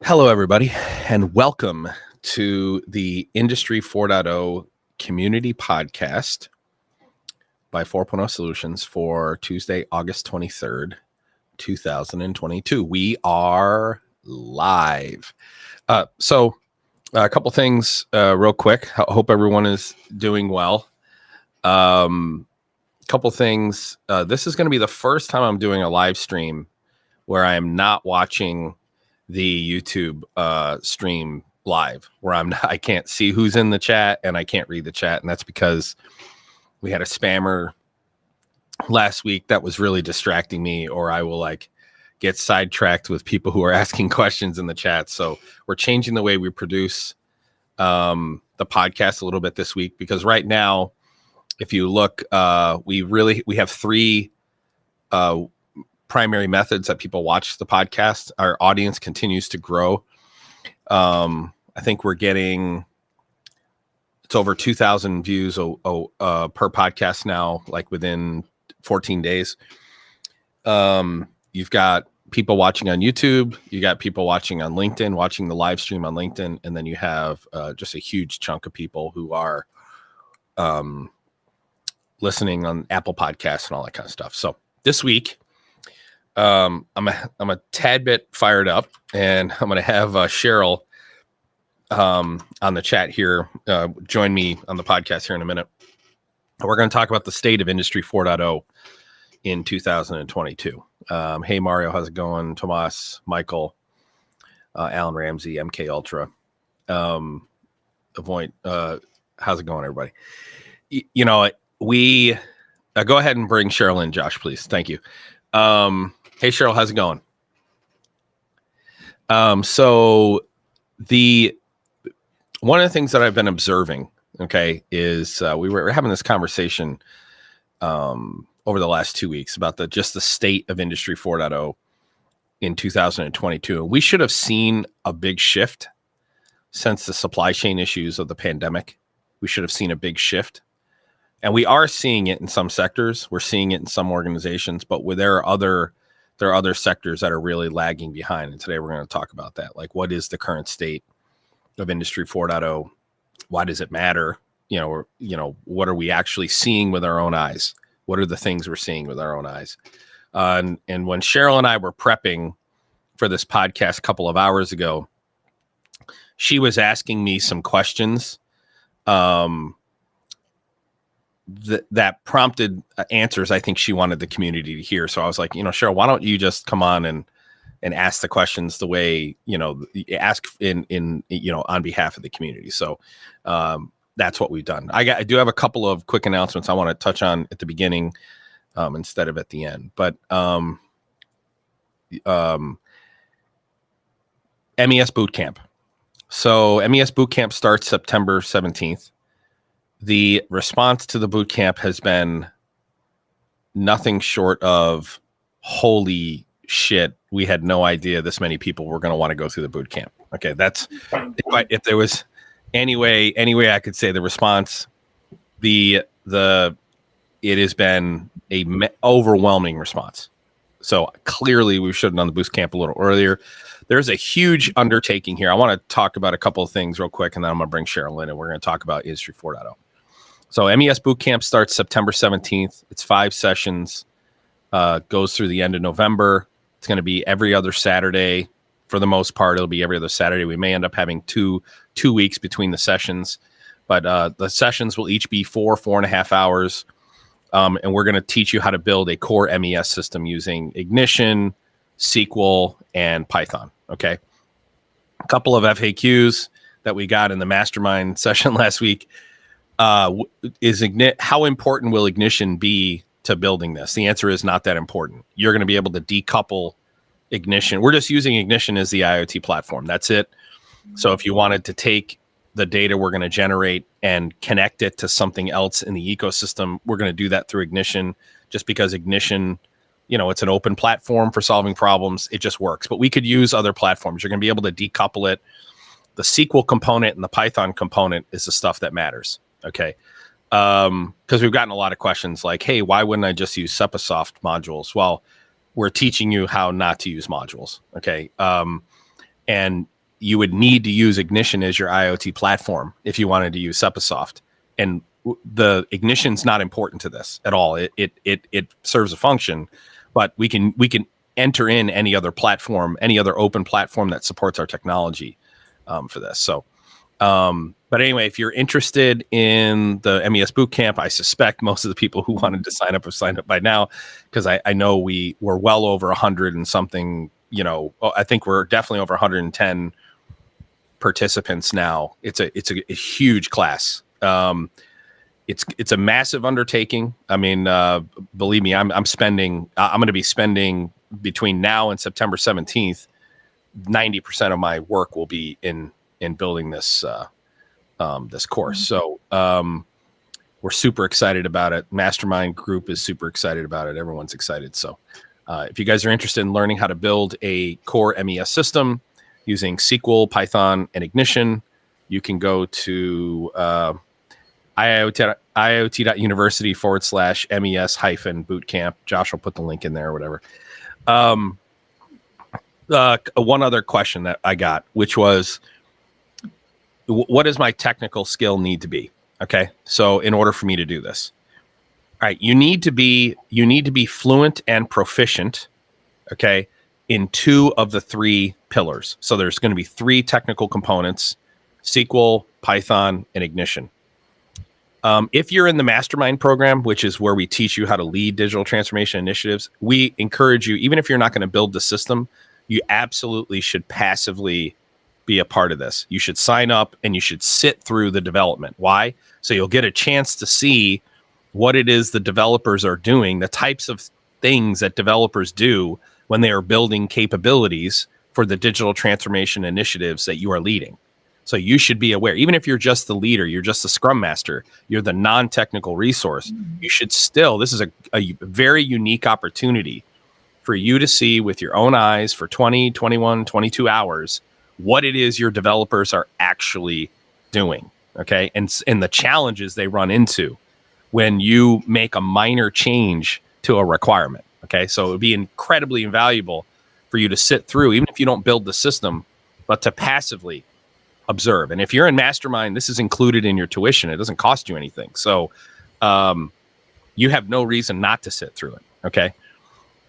Hello, everybody, and welcome to the Industry 4.0 Community Podcast by 4.0 Solutions for Tuesday, August 23rd, 2022. We are live. So a couple things real quick. I hope everyone is doing well. Couple things. This is going to be the first time I'm doing a live stream where I am not watching the YouTube stream live, where I can't see who's in the chat and I can't read the chat, and that's because we had a spammer last week that was really distracting me, or I will get sidetracked with people who are asking questions in the chat. So we're changing the way we produce the podcast a little bit this week, because right now, if you look, we have three primary methods that people watch the podcast. Our audience continues to grow. I think we're getting, it's over 2,000 views per podcast now, like within 14 days. You've got people watching on YouTube, you got people watching on LinkedIn, watching the live stream on LinkedIn, and then you have just a huge chunk of people who are listening on Apple Podcasts and all that kind of stuff. So this week, I'm a tad bit fired up, and I'm going to have Cheryl on the chat here join me on the podcast here in a minute. We're going to talk about the state of Industry 4.0 in 2022. Hey, Mario, how's it going? Tomas, Michael, Alan Ramsey, MK Ultra. Avoid, how's it going, everybody? We go ahead and bring Cheryl in, Josh, please. Thank you. Hey, Cheryl, how's it going? So one of the things that I've been observing, okay, is we were having this conversation over the last 2 weeks about the state of Industry 4.0 in 2022. We should have seen a big shift since the supply chain issues of the pandemic. We should have seen a big shift. And we are seeing it in some sectors. We're seeing it in some organizations, but there are other sectors that are really lagging behind. And today we're going to talk about that. Like, what is the current state of Industry 4.0? Why does it matter? What are we actually seeing with our own eyes? What are the things we're seeing with our own eyes? And when Cheryl and I were prepping for this podcast a couple of hours ago, she was asking me some questions that prompted answers I think she wanted the community to hear. So I was like, Cheryl, why don't you just come on and ask the questions the way, ask in on behalf of the community. So that's what we've done. I do have a couple of quick announcements I want to touch on at the beginning instead of at the end. But MES Bootcamp. So MES Bootcamp starts September 17th. The response to the boot camp has been nothing short of holy shit. We had no idea this many people were going to want to go through the boot camp. Okay, that's if there was any way I could say the response. It has been a overwhelming response. So clearly we should have done the boot camp a little earlier. There's a huge undertaking here. I want to talk about a couple of things real quick, and then I'm going to bring Cheryl in, and we're going to talk about Industry 4.0. So MES Bootcamp starts September 17th. It's 5 sessions, goes through the end of November. It's going to be every other Saturday. For the most part, it'll be every other Saturday. We may end up having two weeks between the sessions, but the sessions will each be 4.5 hours. And we're going to teach you how to build a core MES system using Ignition, SQL, and Python. Okay. A couple of FAQs that we got in the mastermind session last week. How important will Ignition be to building this? The answer is not that important. You're going to be able to decouple Ignition. We're just using Ignition as the IoT platform. That's it. So if you wanted to take the data we're going to generate and connect it to something else in the ecosystem, we're going to do that through Ignition, just because Ignition, it's an open platform for solving problems. It just works. But we could use other platforms. You're going to be able to decouple it. The SQL component and the Python component is the stuff that matters. Okay. Because we've gotten a lot of questions like, hey, why wouldn't I just use Sepasoft modules? Well, we're teaching you how not to use modules. Okay. and you would need to use Ignition as your IoT platform if you wanted to use Sepasoft. And the Ignition's not important to this at all. It serves a function, but we can enter in any other platform, any other open platform that supports our technology for this. So, but anyway, if you're interested in the MES Bootcamp, I suspect most of the people who wanted to sign up have signed up by now, because I know we're well over 100 and something. I think we're definitely over 110 participants now. It's a huge class. It's a massive undertaking. I mean, believe me, I'm going to be spending between now and September 17th, 90% of my work will be in building this this course. So we're super excited about it. Mastermind group is super excited about it. Everyone's excited. So if you guys are interested in learning how to build a core MES system using SQL, Python, and Ignition, you can go to IIoT.university/MES-bootcamp. Josh will put the link in there or whatever. One other question that I got, which was, what does my technical skill need to be? Okay, so in order for me to do this, all right, you need to be fluent and proficient, okay, in 2 of the 3 pillars. So there's going to be 3 technical components: SQL, Python, and Ignition. If you're in the Mastermind program, which is where we teach you how to lead digital transformation initiatives, we encourage you, even if you're not going to build the system, you absolutely should passively be a part of this. You should sign up and you should sit through the development. Why? So you'll get a chance to see what it is the developers are doing, the types of things that developers do when they are building capabilities for the digital transformation initiatives that you are leading. So you should be aware, even if you're just the leader, you're just the scrum master, you're the non-technical resource, you should still, this is a very unique opportunity for you to see with your own eyes for 20, 21, 22 hours, what it is your developers are actually doing, okay? And the challenges they run into when you make a minor change to a requirement, okay? So it would be incredibly invaluable for you to sit through, even if you don't build the system, but to passively observe. And if you're in Mastermind, this is included in your tuition. It doesn't cost you anything. So you have no reason not to sit through it, okay?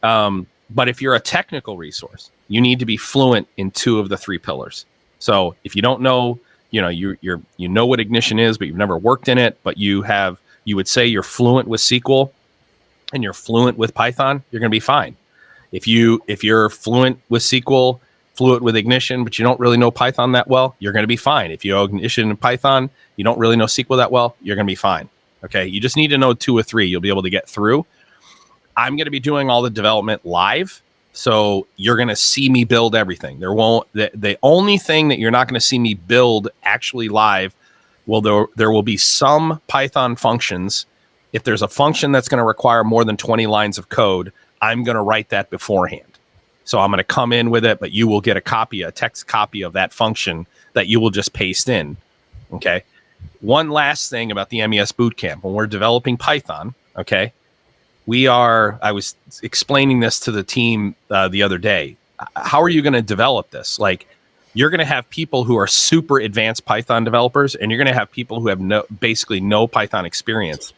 But if you're a technical resource, you need to be fluent in 2 of the 3 pillars. So if you don't know, you know what Ignition is, but you've never worked in it, but you would say you're fluent with SQL and you're fluent with Python, you're going to be fine. If you're fluent with SQL, fluent with Ignition, but you don't really know Python that well, you're going to be fine. If you know Ignition and Python, you don't really know SQL that well, you're going to be fine. Okay. You just need to know 2 or 3. You'll be able to get through. I'm going to be doing all the development live. So you're going to see me build everything. The only thing that you're not going to see me build actually live, there will be some Python functions. If there's a function that's going to require more than 20 lines of code, I'm going to write that beforehand. So I'm going to come in with it, but you will get a text copy of that function that you will just paste in. Okay. One last thing about the MES Bootcamp. When we're developing Python, okay, I was explaining this to the team the other day. How are you going to develop this? Like, you're going to have people who are super advanced Python developers, and you're going to have people who have basically no Python experience.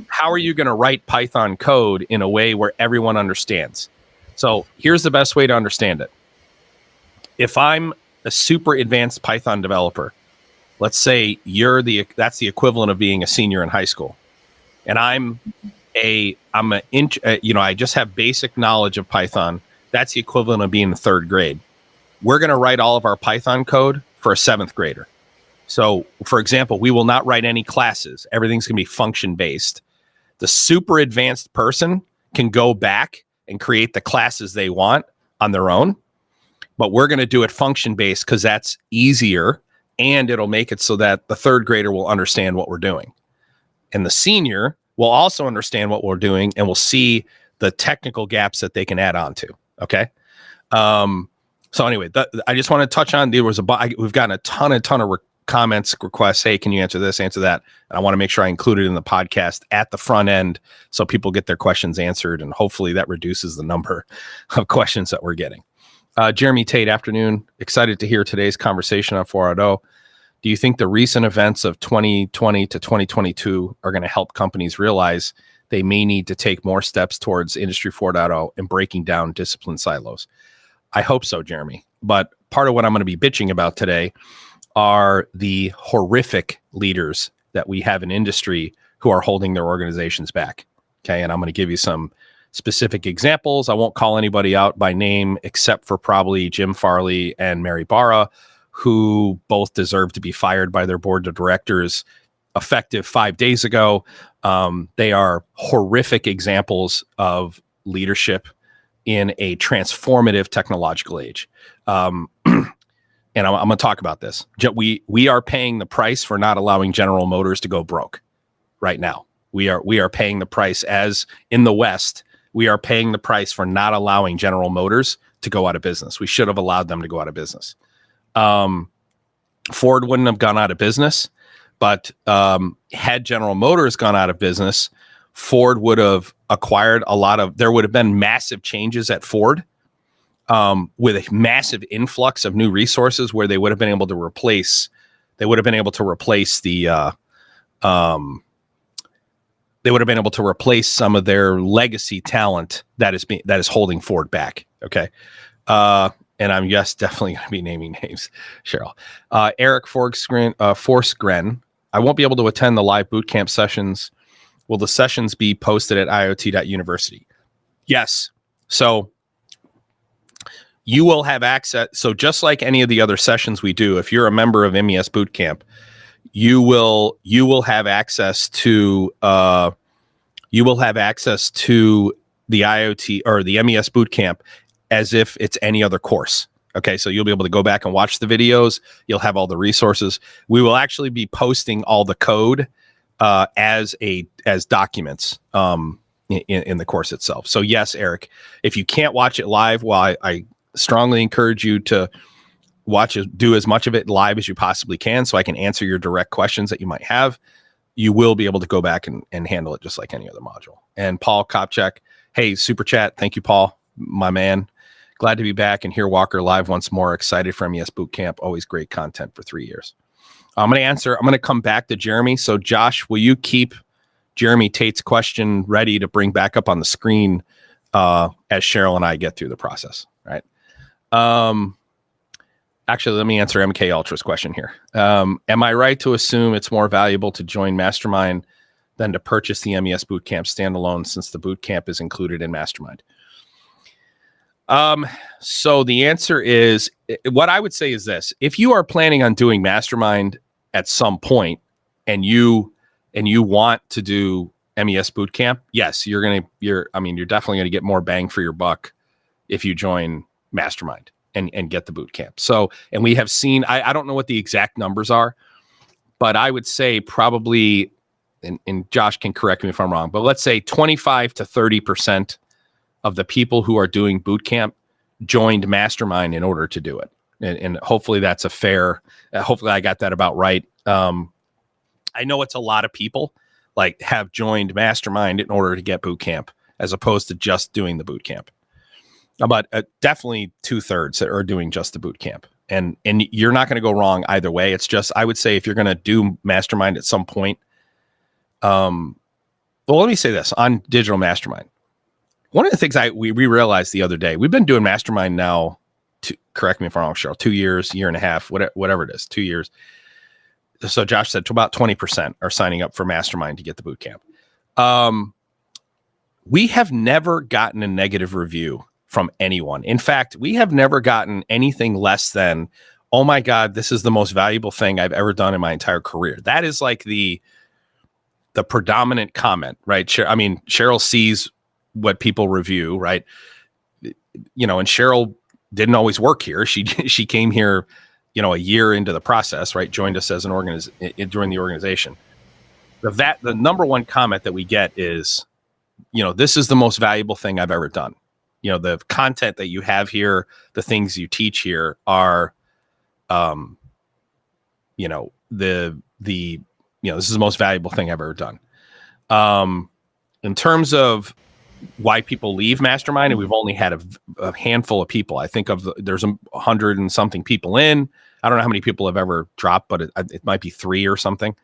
How are you going to write Python code in a way where everyone understands? So here's the best way to understand it. If I'm a super advanced Python developer, let's say that's the equivalent of being a senior in high school, and I just have basic knowledge of Python. That's the equivalent of being in 3rd grade. We're going to write all of our Python code for a 7th grader. So, for example, we will not write any classes. Everything's going to be function based. The super advanced person can go back and create the classes they want on their own, but we're going to do it function based because that's easier, and it'll make it so that the 3rd grader will understand what we're doing. And the senior will also understand what we're doing and will see the technical gaps that they can add on to. Okay. So anyway, I just want to touch on, we've gotten a ton of comments, requests. Hey, can you answer this, answer that? And I want to make sure I include it in the podcast at the front end so people get their questions answered. And hopefully that reduces the number of questions that we're getting. Jeremy Tate, afternoon. Excited to hear today's conversation on 4.0. Do you think the recent events of 2020 to 2022 are going to help companies realize they may need to take more steps towards Industry 4.0 and breaking down discipline silos? I hope so, Jeremy. But part of what I'm going to be bitching about today are the horrific leaders that we have in industry who are holding their organizations back. Okay. And I'm going to give you some specific examples. I won't call anybody out by name except for probably Jim Farley and Mary Barra, who both deserve to be fired by their board of directors effective 5 days ago. They are horrific examples of leadership in a transformative technological age. And I'm going to talk about this. We are paying the price for not allowing General Motors to go broke right now. We are paying the price, as in the West. We are paying the price for not allowing General Motors to go out of business. We should have allowed them to go out of business. Ford wouldn't have gone out of business, but had General Motors gone out of business, Ford would have acquired there would have been massive changes at Ford, with a massive influx of new resources where they would have been able to replace the they would have been able to replace some of their legacy talent that is holding Ford back. Okay. And I'm definitely going to be naming names, Cheryl. Eric Forsgren. I won't be able to attend the live bootcamp sessions. Will the sessions be posted at IIoT.university? Yes. So you will have access. So just like any of the other sessions we do, if you're a member of MES Bootcamp, you will have access to the IoT or the MES Bootcamp as if it's any other course. Okay, so you'll be able to go back and watch the videos. You'll have all the resources. We will actually be posting all the code as documents in the course itself. So yes, Eric, if you can't watch it live, well, I strongly encourage you to do as much of it live as you possibly can, so I can answer your direct questions that you might have. You will be able to go back and handle it just like any other module. And Paul Kopchak, hey, super chat. Thank you, Paul, my man. Glad to be back and hear Walker live once more. Excited for MES Bootcamp. Always great content for 3 years. I'm going to come back to Jeremy. So Josh, will you keep Jeremy Tate's question ready to bring back up on the screen as Cheryl and I get through the process, right? Actually, let me answer MK Ultra's question here. Am I right to assume it's more valuable to join Mastermind than to purchase the MES Bootcamp standalone, since the Bootcamp is included in Mastermind? So the answer is, what I would say is this: if you are planning on doing Mastermind at some point and you want to do MES Bootcamp, yes, you're definitely going to get more bang for your buck if you join Mastermind and get the bootcamp. So, and we have seen, I don't know what the exact numbers are, but I would say probably, and Josh can correct me if I'm wrong, but let's say 25 to 30% of the people who are doing bootcamp joined Mastermind in order to do it. And hopefully that's hopefully I got that about right. I know it's a lot of people have joined Mastermind in order to get bootcamp as opposed to just doing the bootcamp. But definitely 2/3 that are doing just the bootcamp. And you're not going to go wrong either way. It's just, I would say if you're going to do Mastermind at some point, well, let me say this on Digital Mastermind. One of the things we realized the other day, we've been doing Mastermind now, correct me if I'm wrong, Cheryl, 2 years, year and a half, whatever it is, 2 years. So Josh said to about 20% are signing up for Mastermind to get the bootcamp. We have never gotten a negative review from anyone. In fact, we have never gotten anything less than, oh my God, this is the most valuable thing I've ever done in my entire career. That is like the predominant comment, right? Cheryl sees what people review, right? And Cheryl didn't always work here. She came here, a year into the process, right? Joined us as during the organization. The number one comment that we get is, this is the most valuable thing I've ever done. The content that you have here, the things you teach here are, this is the most valuable thing I've ever done. In terms of why people leave Mastermind, and we've only had a handful of people. I think there's 100 and something people in. I don't know how many people have ever dropped, but it might be 3 or something.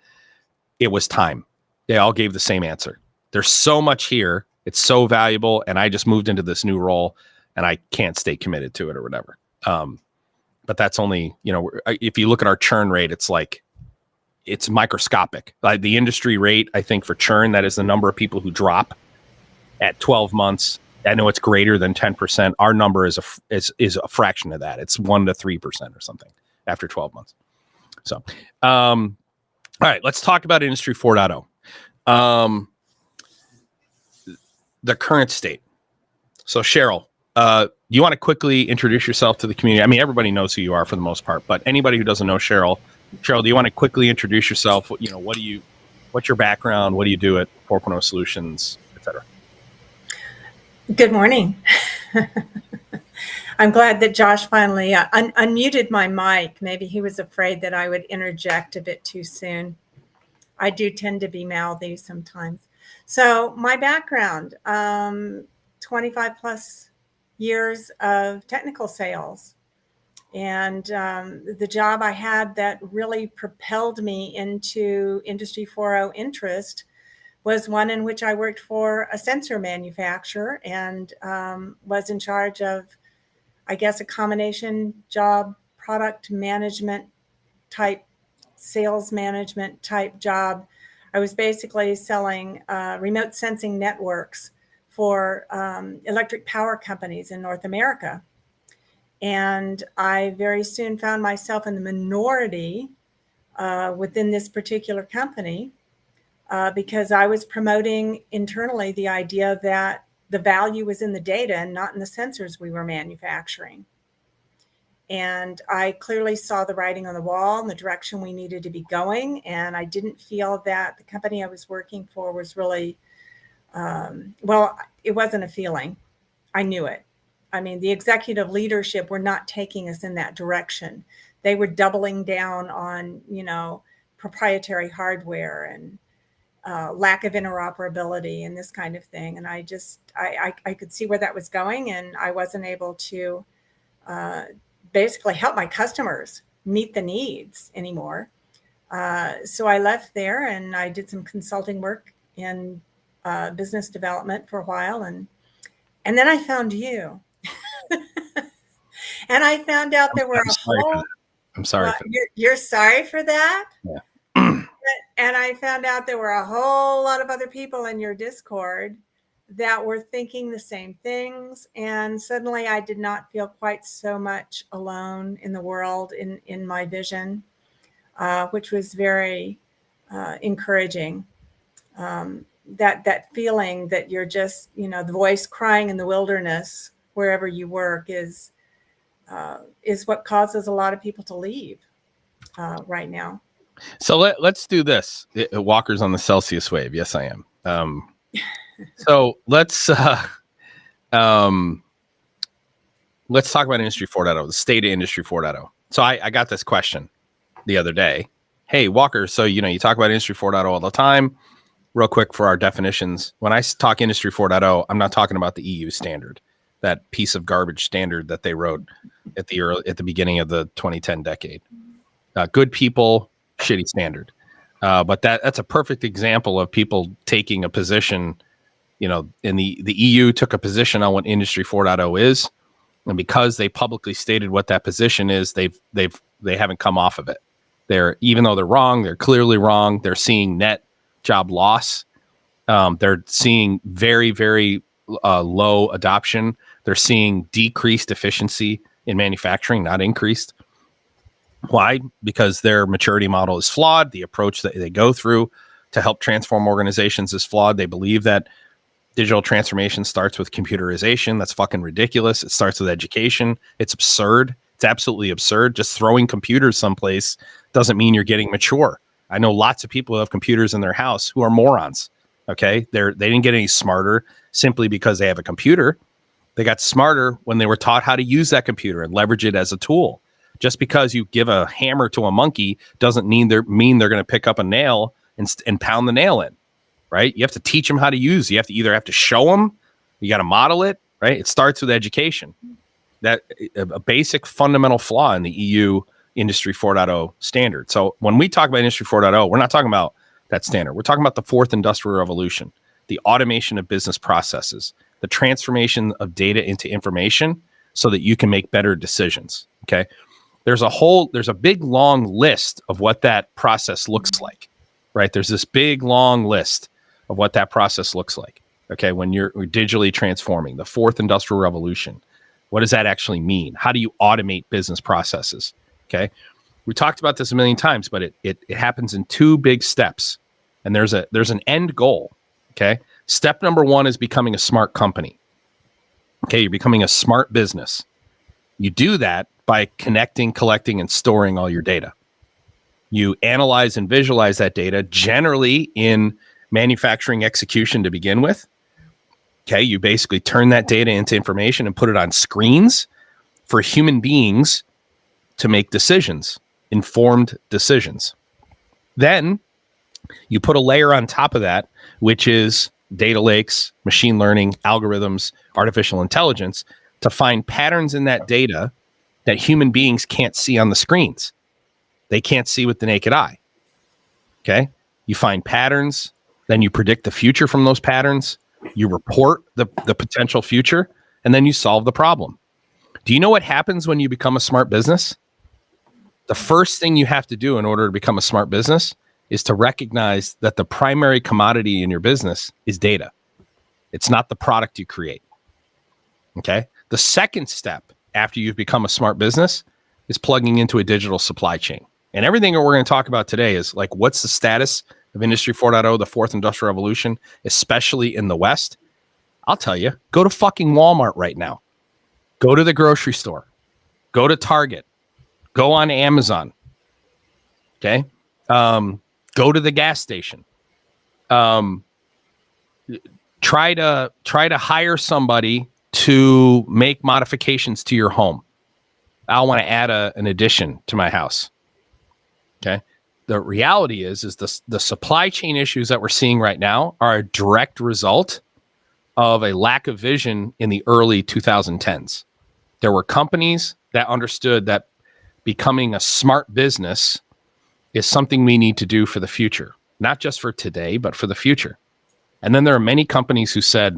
It was time. They all gave the same answer. There's so much here. It's so valuable, and I just moved into this new role, and I can't stay committed to it or whatever. But that's only, if you look at our churn rate, it's microscopic. Like the industry rate, I think for churn, that is the number of people who drop at 12 months. I know it's greater than 10%. Our number is a fraction of that. It's 1 to 3% or something after 12 months. So, all right, let's talk about Industry 4.0. The current state. So Cheryl, you want to quickly introduce yourself to the community? I mean, everybody knows who you are for the most part, but anybody who doesn't know Cheryl, do you want to quickly introduce yourself? What's your background? What do you do at 4.0 Solutions, et cetera? Good morning. I'm glad that Josh finally unmuted my mic. Maybe he was afraid that I would interject a bit too soon. I do tend to be mouthy sometimes. So my background, 25 plus years of technical sales. And the job I had that really propelled me into Industry 4.0 interest was one in which I worked for a sensor manufacturer and was in charge of, I guess, a combination job, product management type, sales management type job. I was basically selling remote sensing networks for electric power companies in North America. And I very soon found myself in the minority within this particular company because I was promoting internally the idea that the value was in the data and not in the sensors we were manufacturing. And I clearly saw the writing on the wall and the direction we needed to be going. And I didn't feel that the company I was working for was really, it wasn't a feeling. I knew it. I mean, the executive leadership were not taking us in that direction. They were doubling down on, proprietary hardware and lack of interoperability and this kind of thing. And I could see where that was going, and I wasn't able to basically help my customers meet the needs anymore. So I left there and I did some consulting work in business development for a while. And then I found you. And I found out there were I'm sorry. You're sorry for that? Yeah. And I found out there were a whole lot of other people in your Discord that were thinking the same things. And suddenly I did not feel quite so much alone in the world in my vision, which was very encouraging. That feeling that you're just, the voice crying in the wilderness wherever you work is what causes a lot of people to leave right now. So let's do this. Walker's on the Celsius wave. Yes, I am. So let's talk about Industry 4.0, the state of Industry 4.0. So I got this question the other day. Hey, Walker, so you talk about Industry 4.0 all the time. Real quick for our definitions. When I talk Industry 4.0, I'm not talking about the EU standard, that piece of garbage standard that they wrote at the beginning of the 2010 decade. Good people, shitty standard. But that's a perfect example of people taking a position. In the EU took a position on what Industry 4.0 is, and because they publicly stated what that position is, they haven't come off of it. Even though they're wrong, they're clearly wrong. They're seeing net job loss. They're seeing very, very low adoption. They're seeing decreased efficiency in manufacturing, not increased. Why? Because their maturity model is flawed. The approach that they go through to help transform organizations is flawed. They believe that digital transformation starts with computerization. That's fucking ridiculous. It starts with education. It's absurd. It's absolutely absurd. Just throwing computers someplace doesn't mean you're getting mature. I know lots of people who have computers in their house who are morons. Okay. They didn't get any smarter simply because they have a computer. They got smarter when they were taught how to use that computer and leverage it as a tool. Just because you give a hammer to a monkey doesn't mean they're going to pick up a nail and pound the nail in, right? You have to teach them how to use. You have to either show them You got to model it, right? It starts with education. That a basic fundamental flaw in the EU Industry 4.0 standard. So when we talk about Industry 4.0, we're not talking about that standard. We're talking about the fourth industrial revolution, the automation of business processes, the transformation of data into information so that you can make better decisions. Okay. There's a big long list of what that process looks like, right? There's this big long list of what that process looks like. Okay. When you're digitally transforming the fourth industrial revolution, what does that actually mean? How do you automate business processes? Okay. We talked about this a million times, but it happens in two big steps. And there's an end goal. Okay. Step number one is becoming a smart company. Okay. You're becoming a smart business. You do that by connecting, collecting, and storing all your data. You analyze and visualize that data, generally in manufacturing execution to begin with. Okay, you basically turn that data into information and put it on screens for human beings to make decisions, informed decisions. Then you put a layer on top of that, which is data lakes, machine learning, algorithms, artificial intelligence, to find patterns in that data that human beings can't see on the screens. They can't see with the naked eye. Okay, you find patterns, then you predict the future from those patterns. You report the potential future, and then you solve the problem. Do you know what happens when you become a smart business? The first thing you have to do in order to become a smart business is to recognize that the primary commodity in your business is data. It's not the product you create. Okay? The second step after you've become a smart business is plugging into a digital supply chain. And everything that we're going to talk about today is like, what's the status of Industry 4.0, the fourth industrial revolution, especially in the West? I'll tell you, go to fucking Walmart right now. Go to the grocery store. Go to Target. Go on Amazon. Okay? Go to the gas station. Try to hire somebody to make modifications to your home. I want to add an addition to my house. Okay? The reality is the supply chain issues that we're seeing right now are a direct result of a lack of vision in the early 2010s. There were companies that understood that becoming a smart business is something we need to do for the future, not just for today, but for the future. And then there are many companies who said,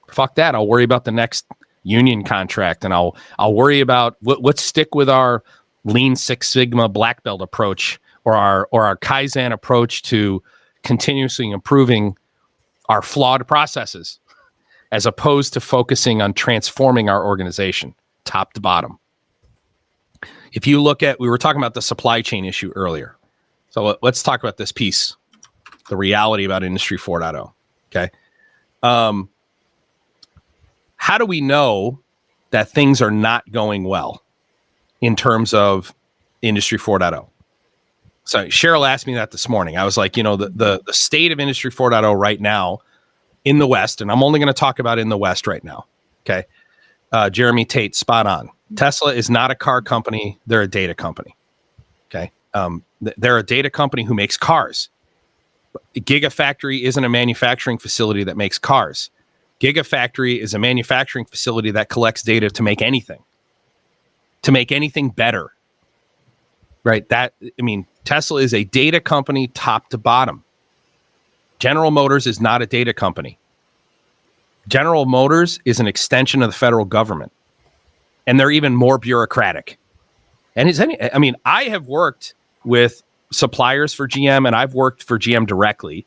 fuck that, I'll worry about the next union contract, and I'll worry about let's stick with our Lean Six Sigma black belt approach, or our Kaizen approach to continuously improving our flawed processes, as opposed to focusing on transforming our organization top to bottom. If you look at, we were talking about the supply chain issue earlier. So let's talk about this piece, the reality about Industry 4.0. Okay. How do we know that things are not going well in terms of Industry 4.0? So Cheryl asked me that this morning. I was like, the state of Industry 4.0 right now in the West, and I'm only going to talk about in the West right now. Okay. Jeremy Tate, spot on. Tesla is not a car company. They're a data company. Okay. They're a data company who makes cars. Gigafactory isn't a manufacturing facility that makes cars. Gigafactory is a manufacturing facility that collects data to make anything better. Right? Tesla is a data company top to bottom. General Motors is not a data company. General Motors is an extension of the federal government, and they're even more bureaucratic. And I have worked with suppliers for GM, and I've worked for GM directly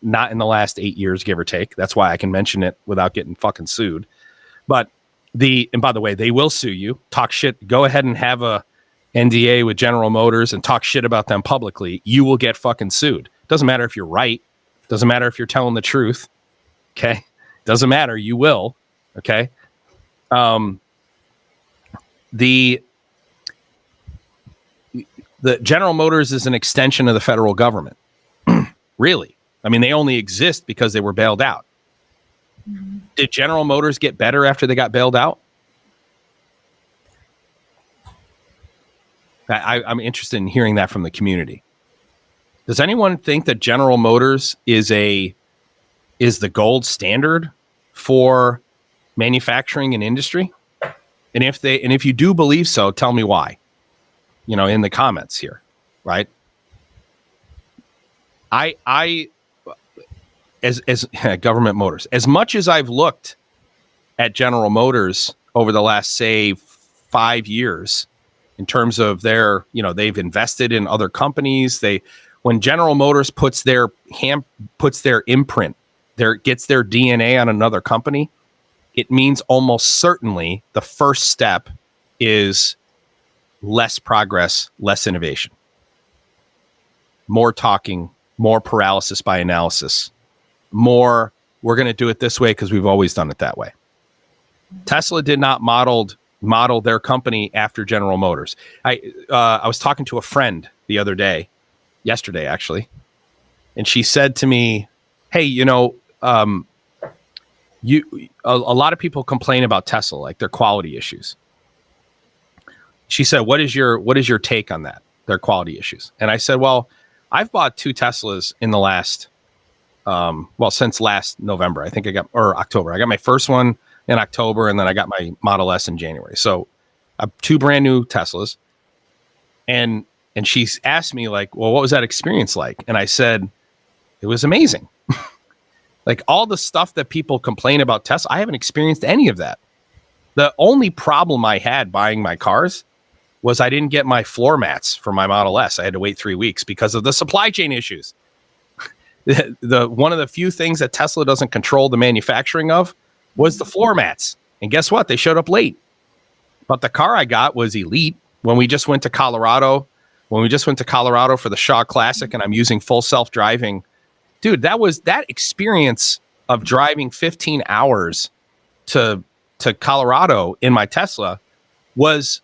not in the last 8 years, give or take. That's why I can mention it without getting fucking sued. But and by the way, they will sue you. Talk shit. Go ahead and have a NDA with General Motors and talk shit about them publicly. You will get fucking sued. Doesn't matter if you're right. Doesn't matter if you're telling the truth. Okay. Doesn't matter. You will. Okay. The General Motors is an extension of the federal government. Really? They only exist because they were bailed out. Mm-hmm. Did General Motors get better after they got bailed out? I'm interested in hearing that from the community. Does anyone think that General Motors is the gold standard for manufacturing and industry? And if you do believe so, tell me why. In the comments here, right? As Government Motors, as much as I've looked at General Motors over the last, say, 5 years, in terms of they've invested in other companies. When General Motors puts their imprint, gets their DNA on another company, it means almost certainly the first step is less progress, less innovation, more talking, more paralysis by analysis, more we're going to do it this way because we've always done it that way. Tesla did not model their company after General Motors. I was talking to a friend the other day, yesterday actually, and she said to me, "Hey, a lot of people complain about Tesla, like their quality issues." She said, "What is your take on that? Their quality issues?" And I said, "Well, I've bought 2 Teslas in the last, since last November. Or October. I got my first one in October, and then I got my Model S in January. So I have 2 brand new Teslas." And she's asked me, like, "Well, what was that experience like?" And I said, "It was amazing." Like, all the stuff that people complain about Tesla, I haven't experienced any of that. The only problem I had buying my cars was I didn't get my floor mats for my Model S. I had to wait 3 weeks because of the supply chain issues. One of the few things that Tesla doesn't control the manufacturing of was the floor mats. And guess what? They showed up late. But the car I got was elite. When we just went to Colorado for the Shaw Classic, and I'm using full self-driving, dude, that experience of driving 15 hours to Colorado in my Tesla was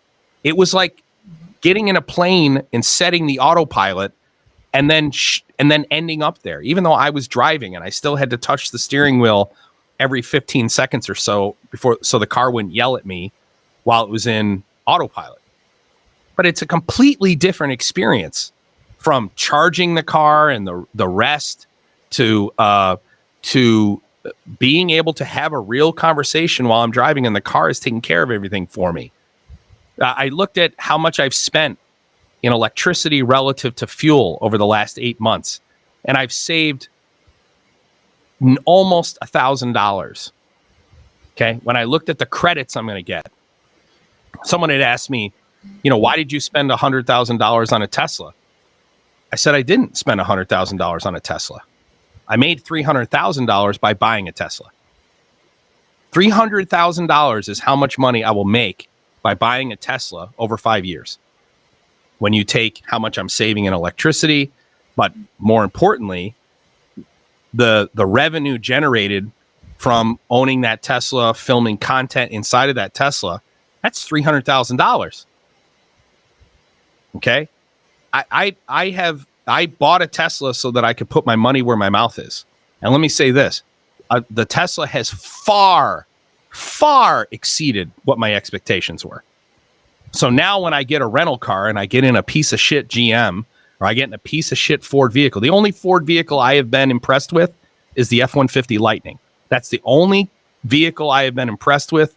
like getting in a plane and setting the autopilot and then ending up there, even though I was driving and I still had to touch the steering wheel every 15 seconds or so so the car wouldn't yell at me while it was in autopilot. But it's a completely different experience, from charging the car and the rest to being able to have a real conversation while I'm driving and the car is taking care of everything for me. I looked at how much I've spent in electricity relative to fuel over the last 8 months, and I've saved almost $1,000. Okay. When I looked at the credits I'm going to get, someone had asked me, "Why did you spend $100,000 on a Tesla?" I said, I didn't spend $100,000 on a Tesla. I made $300,000 by buying a Tesla. $300,000 is how much money I will make by buying a Tesla over 5 years. When you take how much I'm saving in electricity, but more importantly, the revenue generated from owning that Tesla, filming content inside of that Tesla, that's $300,000. Okay. I bought a Tesla so that I could put my money where my mouth is. And let me say this, the Tesla has far exceeded what my expectations were. So now when I get a rental car and I get in a piece of shit GM, or I get in a piece of shit Ford vehicle, the only Ford vehicle I have been impressed with is the F-150 Lightning. That's the only vehicle I have been impressed with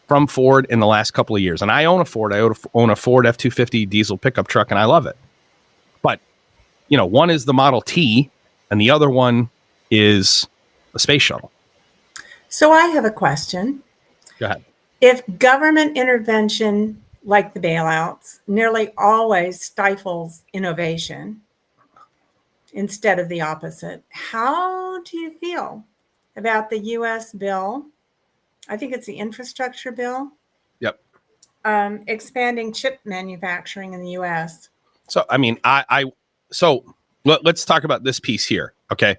from Ford in the last couple of years. And I own a Ford. I own a Ford F-250 diesel pickup truck, and I love it. But, one is the Model T, and the other one is a space shuttle. So I have a question. Go ahead. If government intervention, like the bailouts, nearly always stifles innovation instead of the opposite, how do you feel about the U.S. bill? I think it's the infrastructure bill. Yep. Expanding chip manufacturing in the U.S. So, let's talk about this piece here. Okay.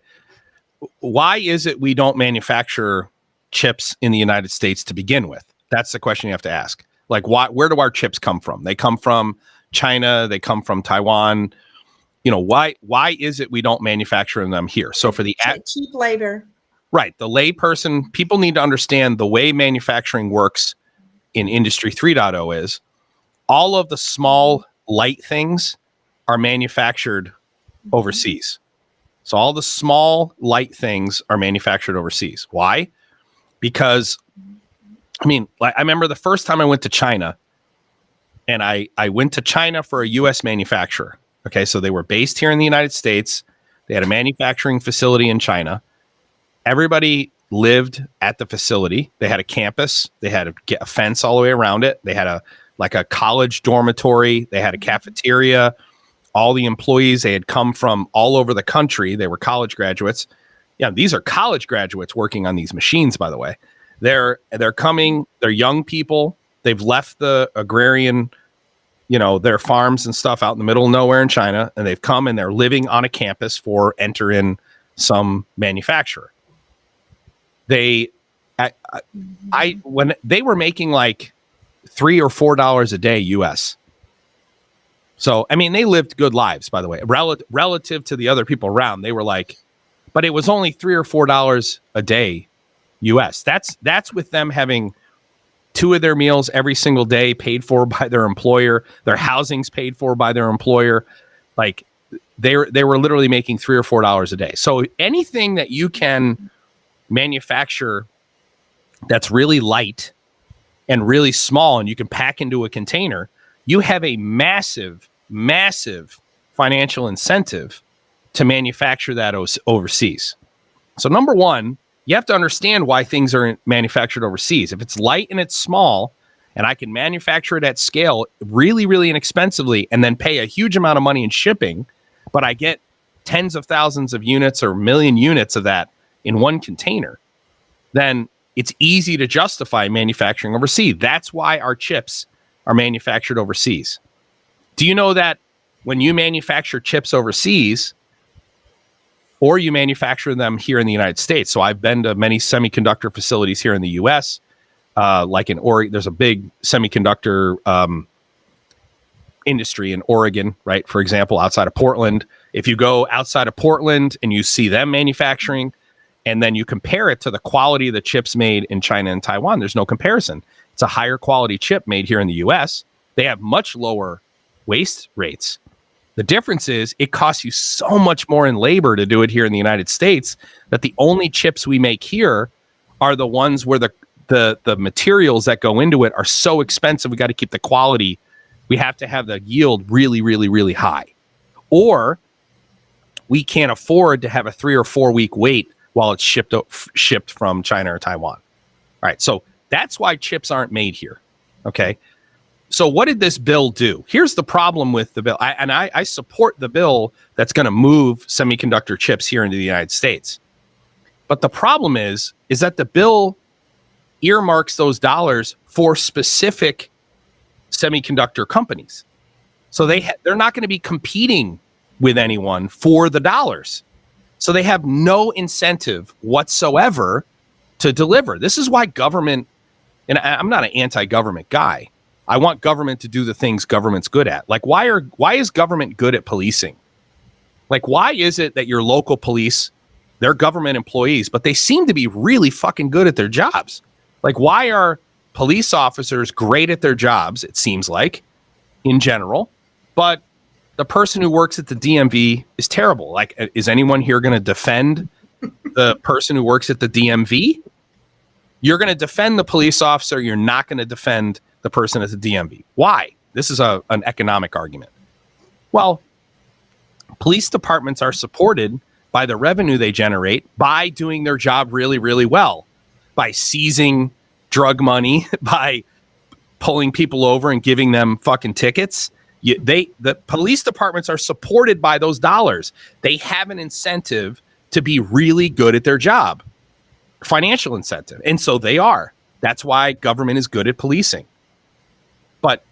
Why is it we don't manufacture chips in the United States to begin with? That's the question you have to ask. Like, where do our chips come from? They come from China. They come from Taiwan. Why is it we don't manufacture them here? So for the cheap labor. Right. The layperson, people need to understand the way manufacturing works in Industry 3.0 is all of the small light things are manufactured overseas. So all the small light things are manufactured overseas. Why? because, I mean, like, I remember the first time I went to China, and I went to China for a U.S. manufacturer. Okay, so they were based here in the United States. They had a manufacturing facility in China. Everybody lived at the facility. They had a campus. They had a fence all the way around it. They had a college dormitory. They had a cafeteria. All the employees, they had come from all over the country. They were college graduates. Yeah, these are college graduates working on these machines, by the way. They're coming. They're young people. They've left the agrarian, their farms and stuff out in the middle of nowhere in China, and they've come and they're living on a campus for enter in some manufacturer. When they were making like $3 or $4 a day US. So, I mean, they lived good lives, by the way, relative to the other people around. They were like, but it was only $3 or $4 a day US. That's with them having 2 of their meals every single day paid for by their employer. Their housing's paid for by their employer. Like they were literally making $3 or $4 a day. So anything that you can manufacture that's really light and really small and you can pack into a container, you have a massive financial incentive to manufacture that overseas. So number one, you have to understand why things are manufactured overseas. If it's light and it's small and I can manufacture it at scale really, really inexpensively and then pay a huge amount of money in shipping, but I get tens of thousands of units or 1 million units of that in one container, then it's easy to justify manufacturing overseas. That's why our chips are manufactured overseas. Do you know that when you manufacture chips overseas, or you manufacture them here in the United States? So I've been to many semiconductor facilities here in the U.S., like in Oregon. There's a big semiconductor industry in Oregon, right? For example, outside of Portland. If you go outside of Portland and you see them manufacturing, and then you compare it to the quality of the chips made in China and Taiwan, there's no comparison. It's a higher quality chip made here in the U.S. They have much lower waste rates. The difference is it costs you so much more in labor to do it here in the United States that the only chips we make here are the ones where the materials that go into it are so expensive. We got to keep the quality. We have to have the yield really, really, really high. Or we can't afford to have a 3 or 4 week wait while it's shipped from China or Taiwan. All right, so that's why chips aren't made here. Okay. So what did this bill do? Here's the problem with the bill. I support the bill that's going to move semiconductor chips here into the United States. But the problem is that the bill earmarks those dollars for specific semiconductor companies. So they're not going to be competing with anyone for the dollars. So they have no incentive whatsoever to deliver. This is why government, and I'm not an anti-government guy. I want government to do the things government's good at. Like, why is government good at policing? Like, why is it that your local police, they're government employees, but they seem to be really fucking good at their jobs? Like, why are police officers great at their jobs, it seems like, in general, but the person who works at the DMV is terrible? Like, is anyone here going to defend the person who works at the DMV? You're going to defend the police officer. You're not going to defend the person at the DMV. Why? This is an economic argument. Well, police departments are supported by the revenue they generate by doing their job really, really well, by seizing drug money, by pulling people over and giving them fucking tickets. The police departments are supported by those dollars. They have an incentive to be really good at their job, financial incentive. And so they are. That's why government is good at policing. But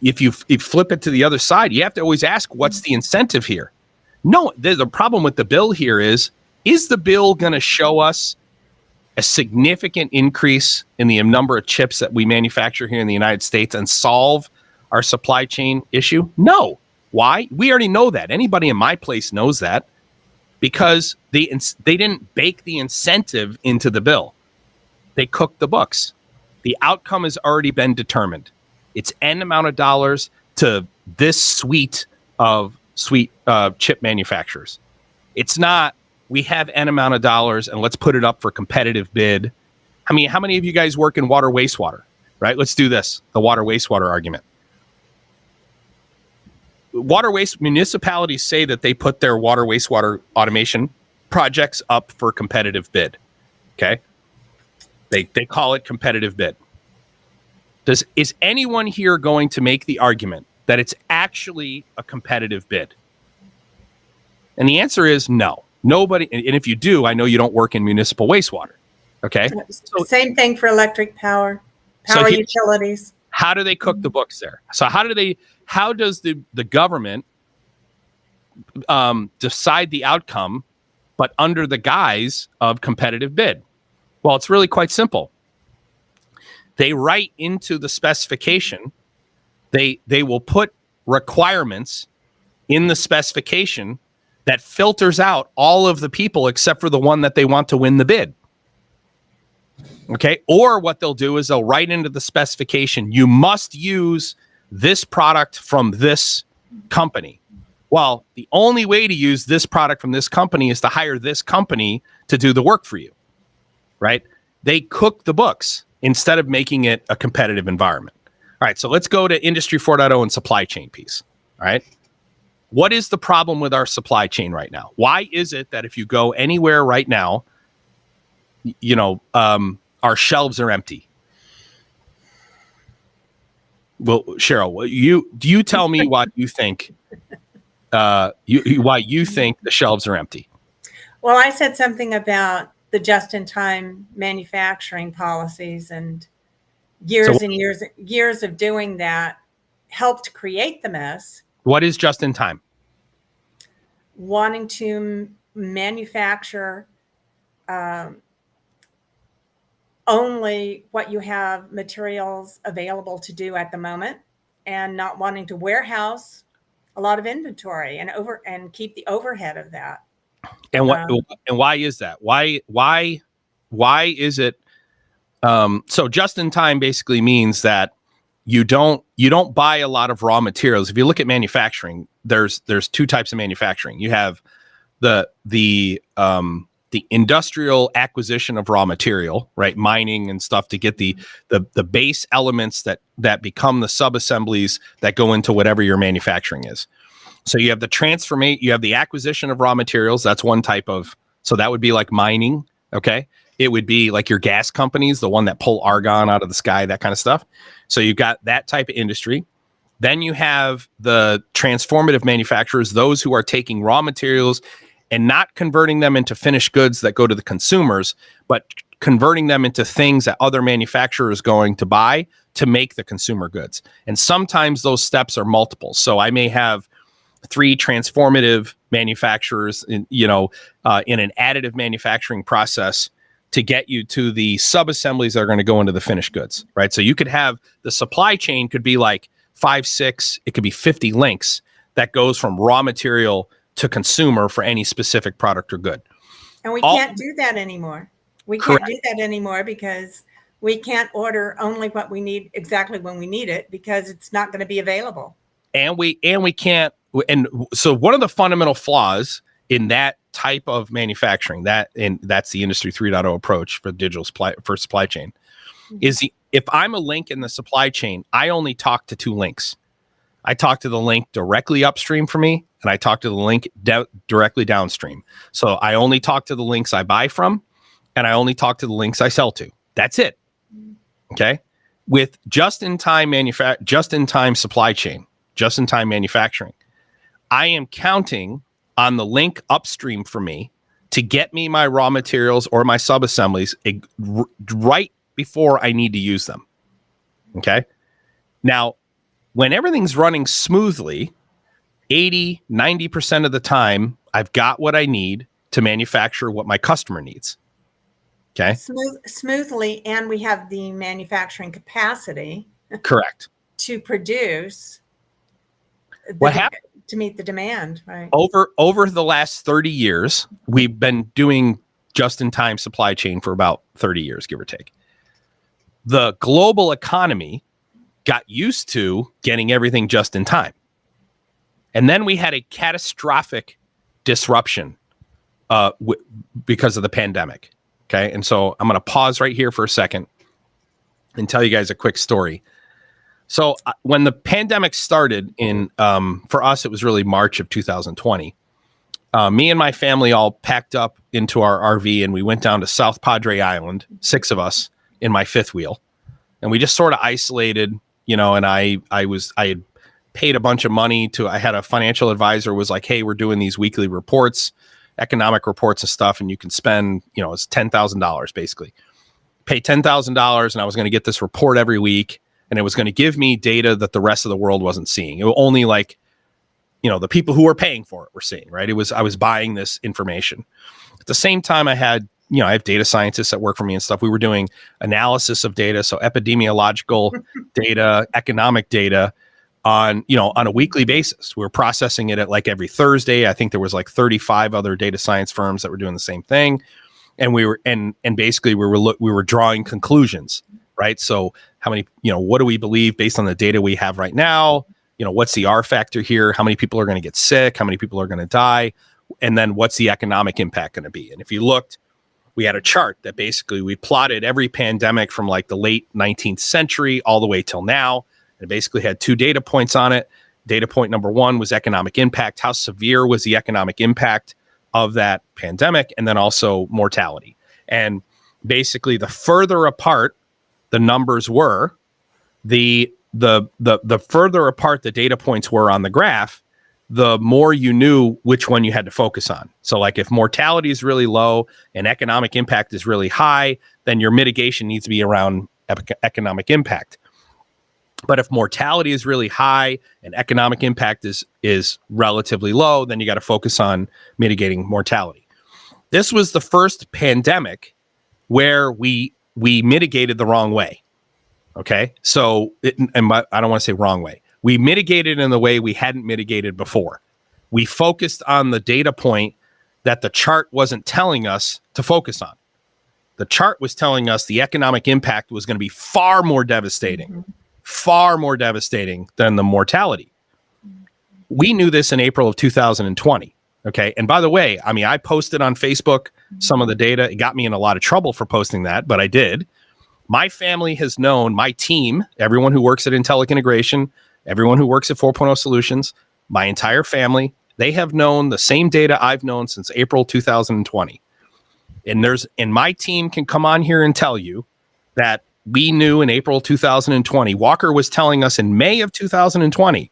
if you flip it to the other side, you have to always ask, what's the incentive here? No, the problem with the bill here is the bill going to show us a significant increase in the number of chips that we manufacture here in the United States and solve our supply chain issue? No. Why? We already know that. Anybody in my place knows that, because they didn't bake the incentive into the bill. They cooked the books. The outcome has already been determined. It's N amount of dollars to this suite of chip manufacturers. It's not, we have N amount of dollars and let's put it up for competitive bid I mean, how many of you guys work in water, wastewater, right? Let's do this, the water, wastewater argument. Water waste municipalities say that they put their water, wastewater automation projects up for competitive bid. Okay. They call it competitive bid. Is anyone here going to make the argument that it's actually a competitive bid? And the answer is no. Nobody. And if you do, I know you don't work in municipal wastewater. Okay. So, same thing for electric power utilities. How do they cook the books there? So how does the government decide the outcome, but under the guise of competitive bid? Well, it's really quite simple. They write into the specification, they will put requirements in the specification that filters out all of the people except for the one that they want to win the bid. Okay. Or what they'll do is they'll write into the specification, you must use this product from this company. Well, the only way to use this product from this company is to hire this company to do the work for you, right? They cook the books instead of making it a competitive environment. All right, so let's go to Industry 4.0 and supply chain piece. All right. What is the problem with our supply chain right now? Why is it that if you go anywhere right now, our shelves are empty? Well, Cheryl, you tell me why you think why you think the shelves are empty? Well, I said something about the just-in-time manufacturing policies, and years of doing that helped create the mess. What is just-in-time? Wanting to manufacture only what you have materials available to do at the moment, and not wanting to warehouse a lot of inventory and keep the overhead of that. And why is that? Why is it? So just in time basically means that you don't buy a lot of raw materials. If you look at manufacturing, there's two types of manufacturing. You have the industrial acquisition of raw material, right? Mining and stuff to get the base elements that become the sub-assemblies that go into whatever your manufacturing is. So you have you have the acquisition of raw materials. That's one type of, so that would be like mining. Okay. It would be like your gas companies, the one that pull argon out of the sky, that kind of stuff. So you've got that type of industry. Then you have the transformative manufacturers, those who are taking raw materials and not converting them into finished goods that go to the consumers, but converting them into things that other manufacturers are going to buy to make the consumer goods. And sometimes those steps are multiple. So I may have 3 transformative manufacturers in an additive manufacturing process to get you to the sub-assemblies that are going to go into the finished goods, right? So you could have the supply chain could be like 5, 6, it could be 50 links that goes from raw material to consumer for any specific product or good. And we can't do that anymore. We can't do that anymore because we can't order only what we need exactly when we need it, because it's not going to be available. And we can't. And so one of the fundamental flaws in that type of manufacturing, that's the Industry 3.0 approach for digital supply chain, is if I'm a link in the supply chain, I only talk to 2 links. I talk to the link directly upstream for me, and I talk to the link directly downstream. So I only talk to the links I buy from, and I only talk to the links I sell to. That's it. Okay. With just-in-time supply chain, just-in-time manufacturing, I am counting on the link upstream for me to get me my raw materials or my sub-assemblies right before I need to use them. Okay. Now, when everything's running smoothly, 80, 90% of the time, I've got what I need to manufacture what my customer needs. Okay. Smoothly, and we have the manufacturing capacity. Correct. To produce. What happened? To meet the demand, right? Over the last 30 years, we've been doing just-in-time supply chain for about 30 years, give or take. The global economy got used to getting everything just in time. And then we had a catastrophic disruption because of the pandemic. Okay. And so I'm going to pause right here for a second and tell you guys a quick story. So when the pandemic started for us, it was really March of 2020. Me and my family all packed up into our RV and we went down to South Padre Island, 6 of us in my 5th wheel. And we just sort of isolated, and I had paid a bunch of money I had a financial advisor was like, hey, we're doing these weekly reports, economic reports and stuff. And you can spend, it's $10,000 basically. Pay $10,000 and I was going to get this report every week. And it was going to give me data that the rest of the world wasn't seeing. It was only the people who were paying for it were seeing, right? I was buying this information. At the same time, I have data scientists that work for me and stuff. We were doing analysis of data. So epidemiological data, economic data on a weekly basis. We were processing it at every Thursday. I think there was 35 other data science firms that were doing the same thing. And we were, and basically we were drawing conclusions, right? So how many, what do we believe based on the data we have right now? What's the R factor here? How many people are going to get sick? How many people are going to die? And then what's the economic impact going to be? And if you looked, we had a chart that basically we plotted every pandemic from the late 19th century all the way till now. And it basically had 2 data points on it. Data point number 1 was economic impact. How severe was the economic impact of that pandemic? And then also mortality. And basically the further apart the numbers were, the further apart the data points were on the graph, the more you knew which one you had to focus on. So if mortality is really low and economic impact is really high, then your mitigation needs to be around economic impact. But if mortality is really high and economic impact is relatively low, then you got to focus on mitigating mortality. This was the first pandemic where we mitigated the wrong way. Okay. So I don't want to say wrong way. We mitigated in the way we hadn't mitigated before. We focused on the data point that the chart wasn't telling us to focus on. The chart was telling us the economic impact was going to be far more devastating than the mortality. We knew this in April of 2020. Okay. And by the way, I posted on Facebook some of the data. It got me in a lot of trouble for posting that, but I did. My family has known, my team, everyone who works at Intellic Integration, everyone who works at 4.0 Solutions, my entire family, they have known the same data I've known since April 2020. And my team can come on here and tell you that we knew in April 2020, Walker was telling us in May of 2020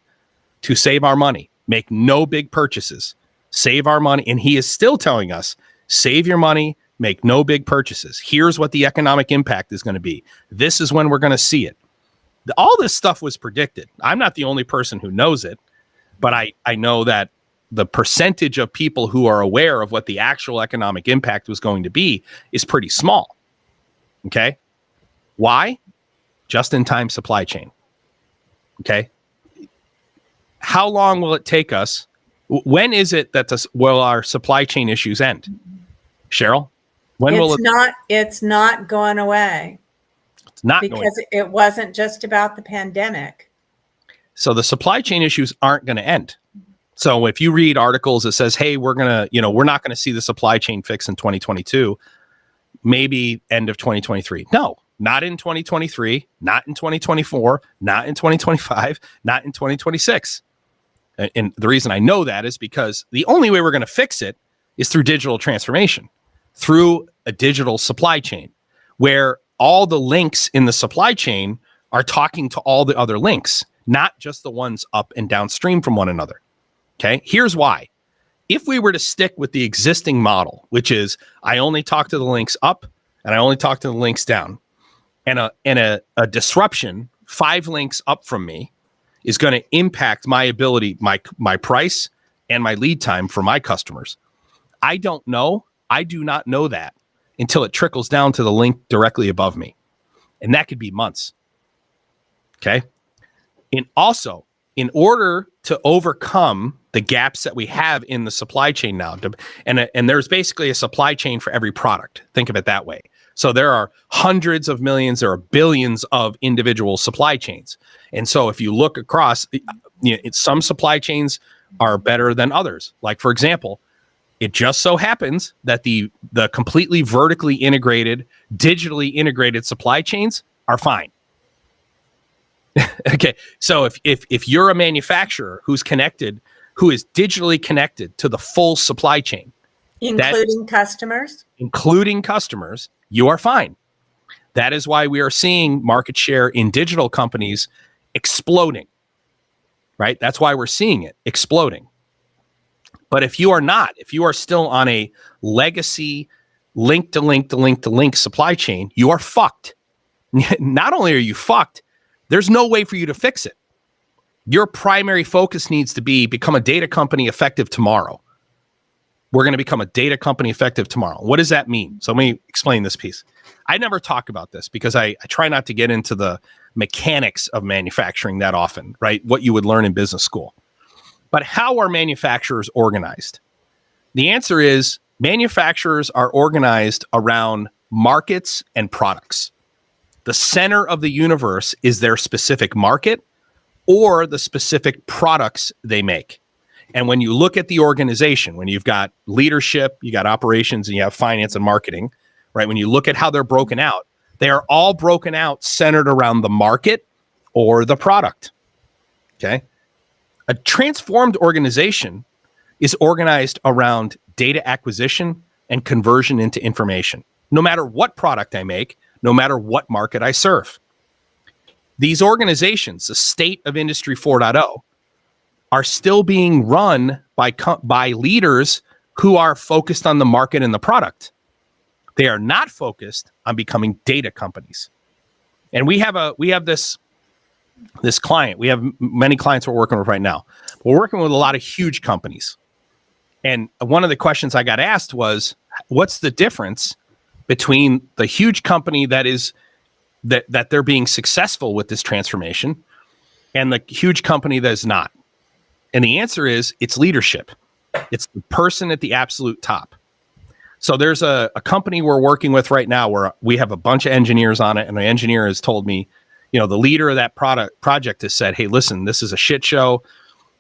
to save our money, make no big purchases, save our money. And he is still telling us, save your money, make no big purchases. Here's what the economic impact is going to be. This is when we're going to see it. All this stuff was predicted. I'm not the only person who knows it, but I know that the percentage of people who are aware of what the actual economic impact was going to be is pretty small. Okay. Why? Just-in-time supply chain. Okay. How long will it take us? When is it that will our supply chain issues end? Cheryl? It's not going away. It's not because it wasn't just about the pandemic. So the supply chain issues aren't going to end. So if you read articles that says, hey, we're not going to see the supply chain fix in 2022, maybe end of 2023. No, not in 2023, not in 2024, not in 2025, not in 2026. And the reason I know that is because the only way we're going to fix it is through digital transformation, through a digital supply chain, where all the links in the supply chain are talking to all the other links, not just the ones up and downstream from one another. Okay, here's why. If we were to stick with the existing model, which is I only talk to the links up and I only talk to the links down, and a disruption 5 links up from me is going to impact my ability, my price and my lead time for my customers. I do not know that until it trickles down to the link directly above me. And that could be months. Okay. And also, in order to overcome the gaps that we have in the supply chain now, and there's basically a supply chain for every product. Think of it that way. So there are hundreds of millions, there are billions of individual supply chains. And so if you look across, some supply chains are better than others. Like, for example, It just so happens that the completely vertically integrated, digitally integrated supply chains are fine. Okay, so if you're a manufacturer who's connected, who is digitally connected to the full supply chain, including customers, you are fine. That is why we are seeing market share in digital companies exploding, right? That's why we're seeing it exploding. But if you are not, if you are still on a legacy link to link supply chain, you are fucked. Not only are you fucked, there's no way for you to fix it. Your primary focus needs to become a data company effective tomorrow. We're going to become a data company effective tomorrow. What does that mean? So let me explain this piece. I never talk about this because I try not to get into the mechanics of manufacturing that often, right? What you would learn in business school. But how are manufacturers organized? The answer is manufacturers are organized around markets and products. The center of the universe is their specific market or the specific products they make. And when you look at the organization, when you've got leadership, you got operations, and you have finance and marketing, right? When you look at how they're broken out, they are all broken out centered around the market or the product. Okay. A transformed organization is organized around data acquisition and conversion into information, no matter what product I make, no matter what market I serve. These organizations, the state of Industry 4.0, are still being run by leaders who are focused on the market and the product. They are not focused on becoming data companies. And we have this client. We have many clients we're working with right now. We're working with a lot of huge companies. And one of the questions I got asked was, what's the difference between the huge company that they're being successful with this transformation and the huge company that is not? And the answer is, it's leadership. It's the person at the absolute top. So there's a company we're working with right now where we have a bunch of engineers on it. And the engineer has told me, the leader of that project has said, hey, listen, this is a shit show.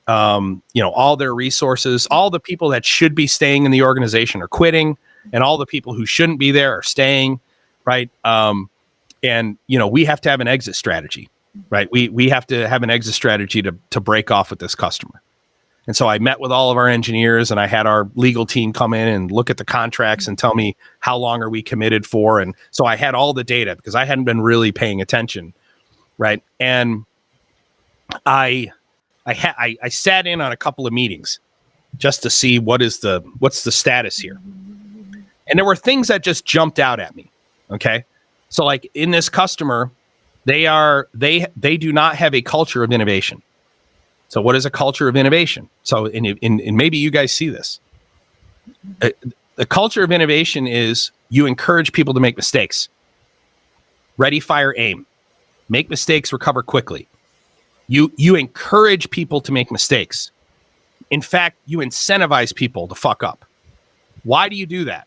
All their resources, all the people that should be staying in the organization are quitting, and all the people who shouldn't be there are staying, right? And we have to have an exit strategy, right? We have to have an exit strategy to break off with this customer. And so I met with all of our engineers, and I had our legal team come in and look at the contracts and tell me how long are we committed for. And so I had all the data because I hadn't been really paying attention, right? And I sat in on a couple of meetings just to see what's the status here. And there were things that just jumped out at me. Okay. So like in this customer, they do not have a culture of innovation. So what is a culture of innovation? So and maybe you guys see this. The culture of innovation is you encourage people to make mistakes. Ready, fire, aim. Make mistakes, recover quickly. You encourage people to make mistakes. In fact, you incentivize people to fuck up. Why do you do that?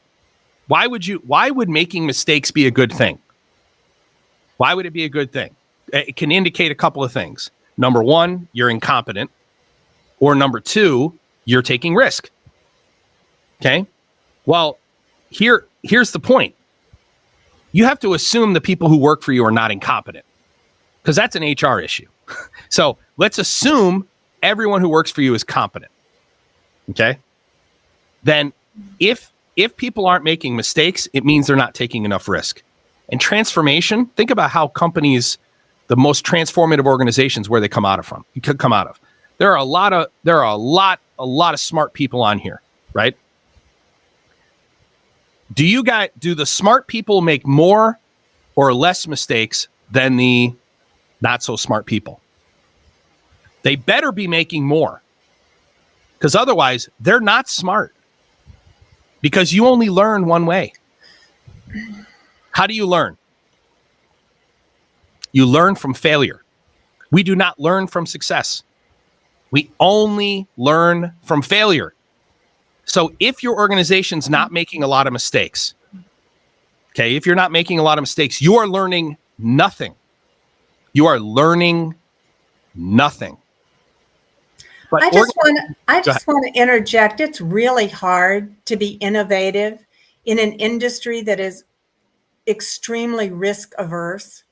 Why would making mistakes be a good thing? Why would it be a good thing? It can indicate a couple of things. Number one, you're incompetent. Or number two, you're taking risk. Okay? Well, here's the point. You have to assume the people who work for you are not incompetent, because that's an HR issue. So let's assume everyone who works for you is competent. Okay? Then if people aren't making mistakes, it means they're not taking enough risk. And transformation, think about how companies, the most transformative organizations, where they come out of. There are a lot of smart people on here, right? Do the smart people make more or less mistakes than the not so smart people? They better be making more, because otherwise they're not smart, because you only learn one way. How do you learn? You learn from failure. We do not learn from success. We only learn from failure. So if your organization's not making a lot of mistakes, okay, if you're not making a lot of mistakes, you are learning nothing. You are learning nothing. But I just Go ahead. want to interject. It's really hard to be innovative in an industry that is extremely risk averse.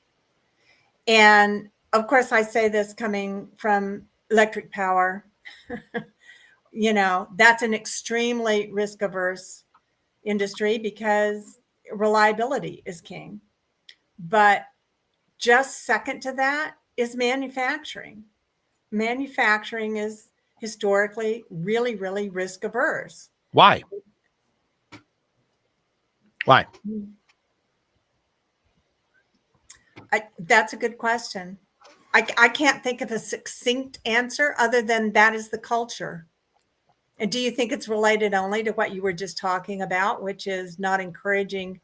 And of course, I say this coming from electric power. That's an extremely risk averse industry because reliability is king. But just second to that is manufacturing. Manufacturing is historically really, really risk averse. Why? Why? That's a good question. I can't think of a succinct answer other than that is the culture. And do you think it's related only to what you were just talking about, which is not encouraging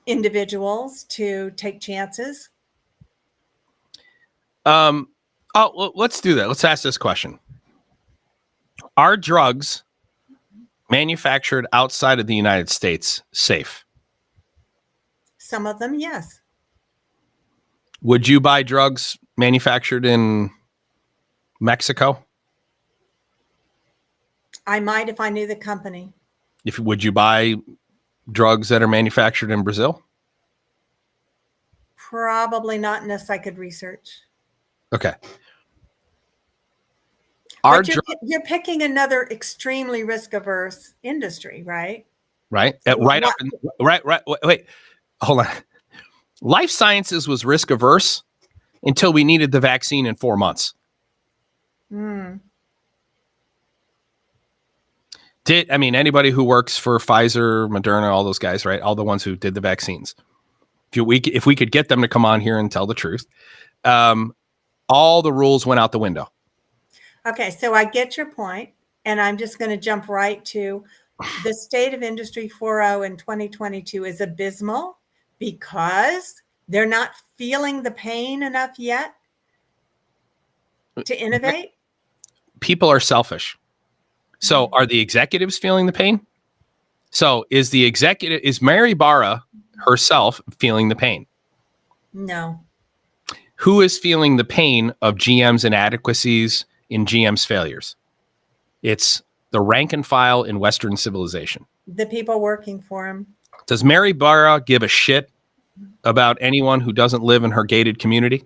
individuals to take chances? Well, let's do that. Let's ask this question. Are drugs manufactured outside of the United States safe? Some of them, yes. Would you buy drugs manufactured in Mexico? I might if I knew the company. Would you buy drugs that are manufactured in Brazil? Probably not unless I could research. Okay. But you're picking another extremely risk-averse industry, right? Right. Wait, hold on. Life sciences was risk averse until we needed the vaccine in 4 months. Anybody who works for Pfizer, Moderna, all those guys, right? All the ones who did the vaccines. If we could get them to come on here and tell the truth, all the rules went out the window. Okay, so I get your point, and I'm just going to jump right to the state of Industry 4.0 in 2022 is abysmal because they're not feeling the pain enough yet to innovate. People are selfish. So are the executives feeling the pain? So is Mary Barra herself feeling the pain? No. Who is feeling the pain of GM's inadequacies in GM's failures? It's the rank and file in Western civilization. The people working for him. Does Mary Barra give a shit about anyone who doesn't live in her gated community?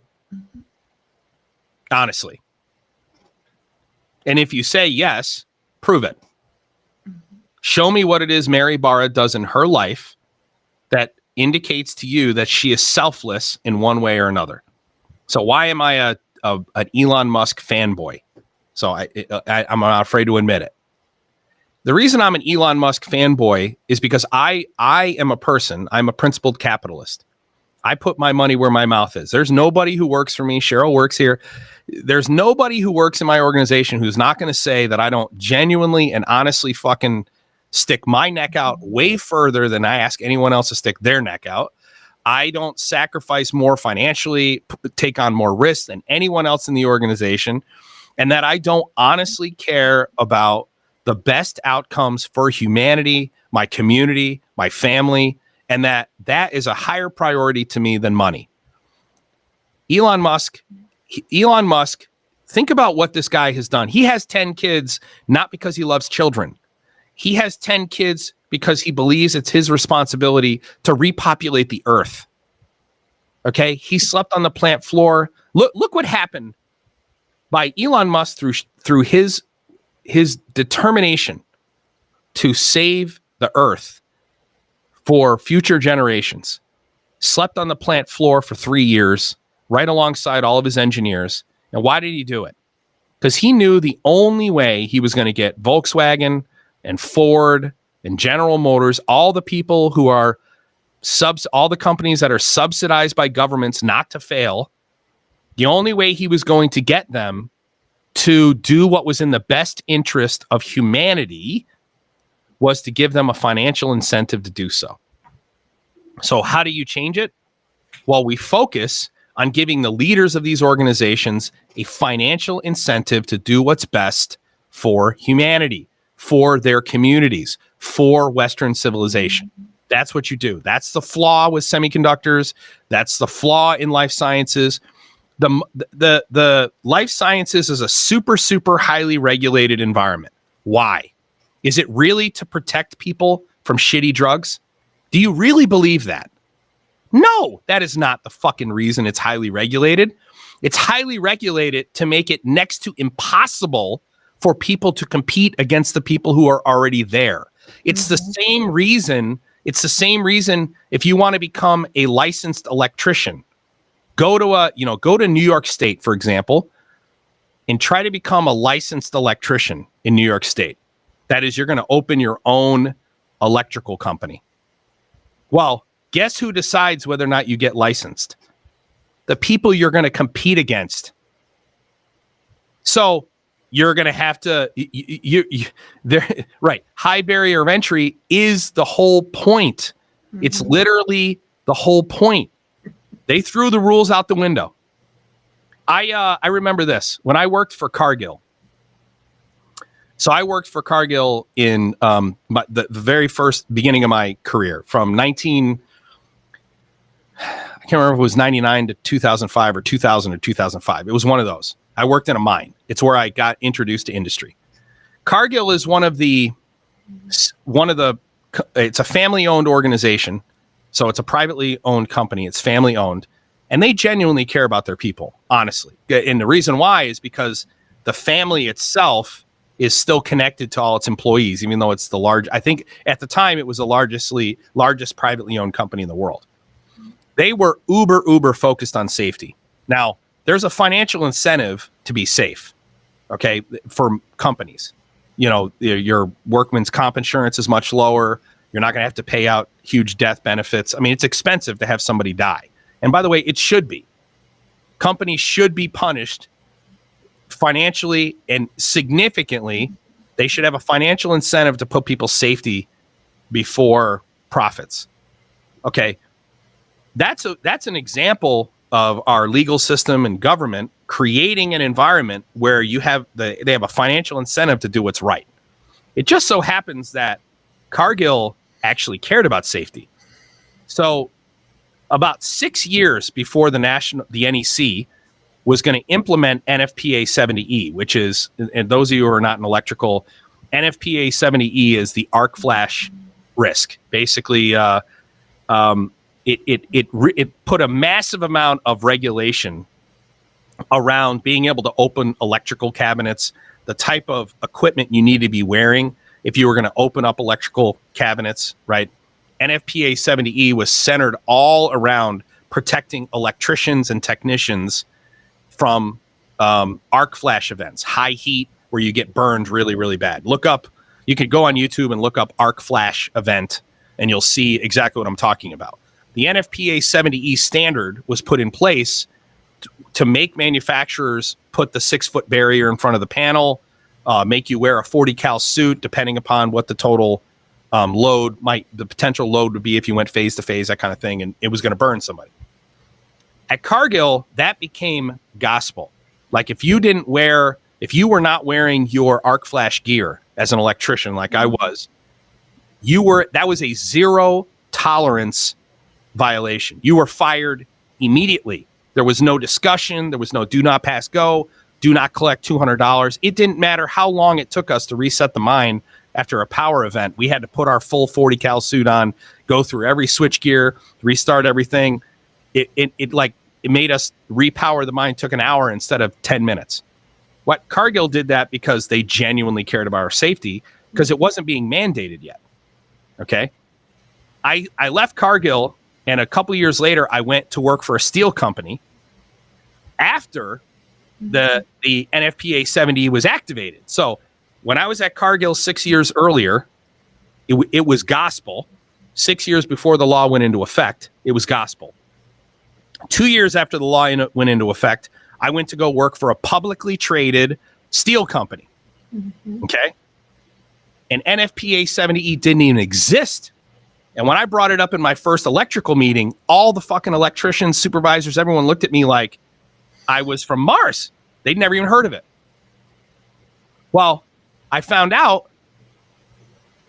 Honestly. And if you say yes, prove it. Show me what it is Mary Barra does in her life that indicates to you that she is selfless in one way or another. So why am I an Elon Musk fanboy? So I'm not afraid to admit it. The reason I'm an Elon Musk fanboy is because I am a person. I'm a principled capitalist. I put my money where my mouth is. There's nobody who works for me. Cheryl works here. There's nobody who works in my organization who's not going to say that I don't genuinely and honestly fucking stick my neck out way further than I ask anyone else to stick their neck out. I don't sacrifice more financially, take on more risks than anyone else in the organization, and that I don't honestly care about the best outcomes for humanity, my community, my family, and that is a higher priority to me than money. Elon Musk, think about what this guy has done. He has 10 kids, not because he loves children. He has 10 kids because he believes it's his responsibility to repopulate the earth. Okay? He slept on the plant floor. Look what happened by Elon Musk through his determination to save the earth for future generations. Slept on the plant floor for 3 years, right alongside all of his engineers. And why did he do it? Because he knew the only way he was going to get Volkswagen and Ford and General Motors, all the people who are all the companies that are subsidized by governments not to fail, the only way he was going to get them to do what was in the best interest of humanity was to give them a financial incentive to do so. So how do you change it? Well, we focus on giving the leaders of these organizations a financial incentive to do what's best for humanity, for their communities, for Western civilization. That's what you do. That's the flaw with semiconductors. That's the flaw in life sciences. The life sciences is a super highly regulated environment. Why? Is it really to protect people from shitty drugs? Do you really believe that? No, that is not the fucking reason it's highly regulated. It's highly regulated to make it next to impossible for people to compete against the people who are already there. It's the same reason. It's the same reason if you want to become a licensed electrician, go to New York State, for example, and try to become a licensed electrician in New York State. That is, you're going to open your own electrical company. Well, guess who decides whether or not you get licensed? The people you're going to compete against. So you're going to have to, right. High barrier of entry is the whole point. It's literally the whole point. They threw the rules out the window. I remember this when I worked for Cargill. So I worked for Cargill in the very first beginning of my career from I can't remember if it was 99 to 2005 or 2000 or 2005. It was one of those. I worked in a mine. It's where I got introduced to industry. Cargill is it's a family owned organization. So it's a privately owned company. It's family owned, and they genuinely care about their people, honestly. And the reason why is because the family itself is still connected to all its employees, even though it's I think at the time it was the largest privately owned company in the world. They were uber focused on safety. Now, there's a financial incentive to be safe, okay, for companies. Your workman's comp insurance is much lower. You're not going to have to pay out huge death benefits. I mean, it's expensive to have somebody die. And by the way, it should be. Companies should be punished financially and significantly. They should have a financial incentive to put people's safety before profits. Okay. That's an example of our legal system and government creating an environment where they have a financial incentive to do what's right. It just so happens that Cargill actually cared about safety. So about 6 years before the NEC was going to implement NFPA 70E, which is, and those of you who are not in electrical, NFPA 70E is the arc flash risk. Basically, it put a massive amount of regulation around being able to open electrical cabinets, the type of equipment you need to be wearing if you were going to open up electrical cabinets, right? NFPA 70E was centered all around protecting electricians and technicians from arc flash events, high heat, where you get burned really bad. You could go on YouTube and look up arc flash event, and you'll see exactly what I'm talking about. The NFPA 70E standard was put in place to make manufacturers put the 6-foot barrier in front of the panel, make you wear a 40 cal suit, depending upon what the total the potential load would be if you went phase to phase, that kind of thing, and it was going to burn somebody. At Cargill, that became gospel. Like if you were not wearing your arc flash gear as an electrician, like I was, that was a zero tolerance violation. You were fired immediately. There was no discussion. There was no do not pass go, do not collect $200. It didn't matter how long it took us to reset the mine after a power event. We had to put our full 40 cal suit on, go through every switch gear, restart everything. It made us repower the mine. Took an hour instead of 10 minutes. What Cargill did that because they genuinely cared about our safety, because it wasn't being mandated yet. Okay. I left Cargill, and a couple of years later, I went to work for a steel company after the NFPA 70 was activated. So when I was at Cargill 6 years earlier, it was gospel. 6 years before the law went into effect, it was gospel. 2 years after the law went into effect, I went to go work for a publicly traded steel company. Mm-hmm. Okay. And NFPA 70E didn't even exist. And when I brought it up in my first electrical meeting, all the fucking electricians, supervisors, everyone looked at me like I was from Mars. They'd never even heard of it. Well, I found out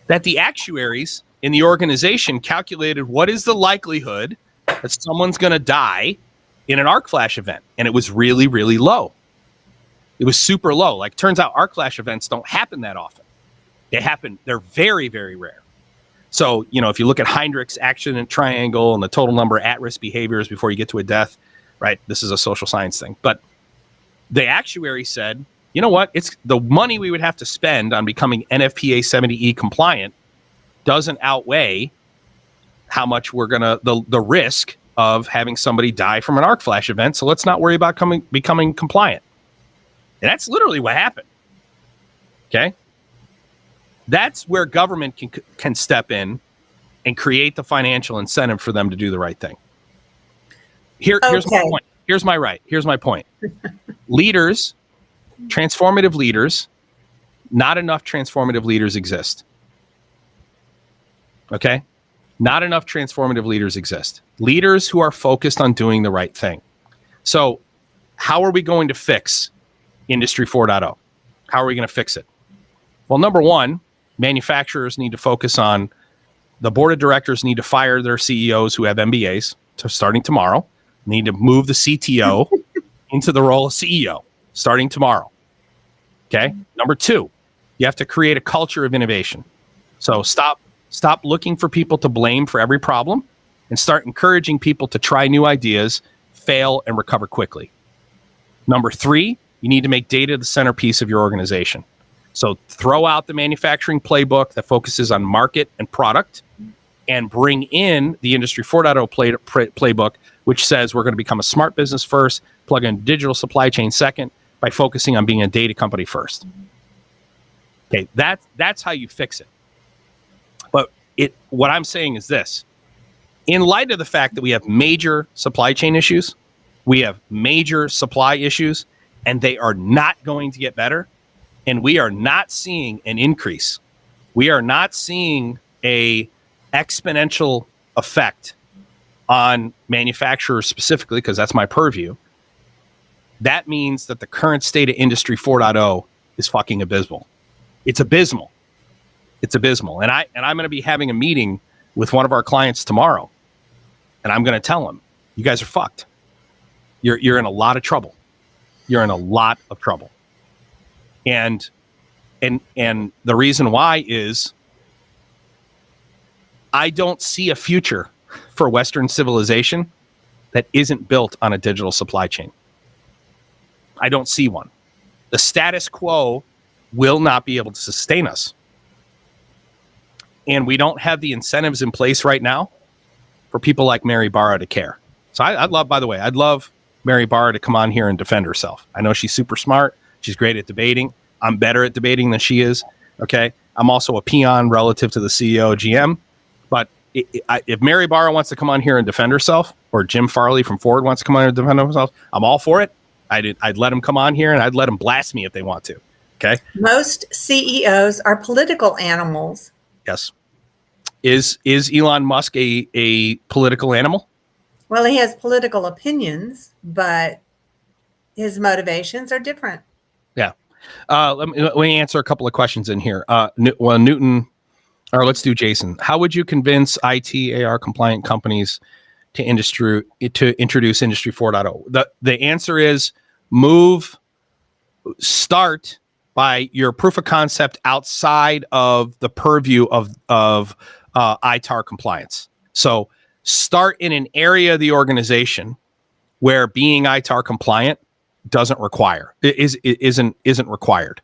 that the actuaries in the organization calculated what is the likelihood that someone's going to die in an arc flash event, and it was really, really low. It was super low. Like, turns out arc flash events don't happen that often. They're very, very rare. So, if you look at Heinrich's accident triangle and the total number of at-risk behaviors before you get to a death, right? This is a social science thing. But the actuary said, you know what? It's the money we would have to spend on becoming NFPA 70E compliant doesn't outweigh how much we're the risk of having somebody die from an arc flash event. So let's not worry about becoming compliant. And that's literally what happened. Okay. That's where government can step in and create the financial incentive for them to do the right thing. Here's my point. Here's my point. Leaders, transformative leaders, not enough transformative leaders exist. Okay? Not enough transformative leaders exist. Leaders who are focused on doing the right thing. So, how are we going to fix Industry 4.0? How are we going to fix it? Well, number one, manufacturers need to focus on, the board of directors need to fire their CEOs who have MBAs starting tomorrow. Need to move the CTO into the role of CEO starting tomorrow. Okay. Number two, you have to create a culture of innovation. So stop looking for people to blame for every problem and start encouraging people to try new ideas, fail, and recover quickly. Number three, you need to make data the centerpiece of your organization. So throw out the manufacturing playbook that focuses on market and product and bring in the Industry 4.0 playbook, which says we're going to become a smart business first, plug in digital supply chain second, by focusing on being a data company first. Okay, that's how you fix it. But what I'm saying is this. In light of the fact that we have major supply chain issues, we have major supply issues, and they are not going to get better, and we are not seeing an increase. We are not seeing a exponential effect on manufacturers specifically, because that's my purview. That means that the current state of Industry 4.0 is fucking abysmal. It's abysmal. It's abysmal. And I'm going to be having a meeting with one of our clients tomorrow, and I'm going to tell them, you guys are fucked. You're in a lot of trouble. You're in a lot of trouble. And the reason why is I don't see a future for Western civilization that isn't built on a digital supply chain. I don't see one. The status quo will not be able to sustain us. And we don't have the incentives in place right now for people like Mary Barra to care. So I'd love Mary Barra to come on here and defend herself. I know she's super smart. She's great at debating. I'm better at debating than she is. Okay. I'm also a peon relative to the CEO, GM. But if Mary Barra wants to come on here and defend herself, or Jim Farley from Ford wants to come on here and defend himself, I'm all for it. I'd let them come on here, and I'd let them blast me if they want to. Okay. Most CEOs are political animals. Yes. Is Elon Musk a political animal? Well, he has political opinions, but his motivations are different. Yeah. Let me answer a couple of questions in here. Newton, or let's do Jason. How would you convince IT AR compliant companies to introduce Industry 4.0? The answer is start by your proof of concept outside of the purview of ITAR compliance. So start in an area of the organization where being ITAR compliant isn't required,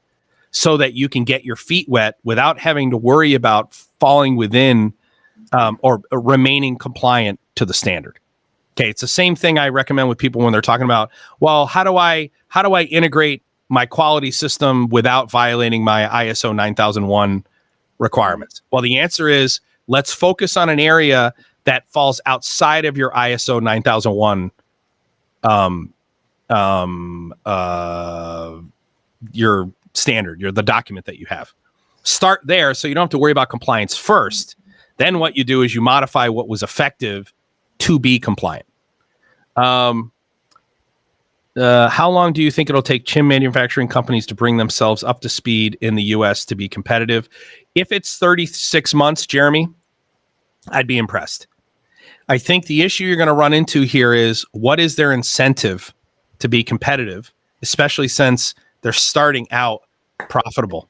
so that you can get your feet wet without having to worry about falling within or remaining compliant to the standard. Okay, it's the same thing I recommend with people when they're talking about, well, how do I integrate my quality system without violating my ISO 9001 requirements? Well, the answer is, let's focus on an area that falls outside of your ISO 9001 your standard, the document that you have. Start there so you don't have to worry about compliance first. Then what you do is you modify what was effective to be compliant. How long do you think it'll take chip manufacturing companies to bring themselves up to speed in the US to be competitive? If it's 36 months, Jeremy, I'd be impressed. I think the issue you're going to run into here is, what is their incentive to be competitive, especially since they're starting out profitable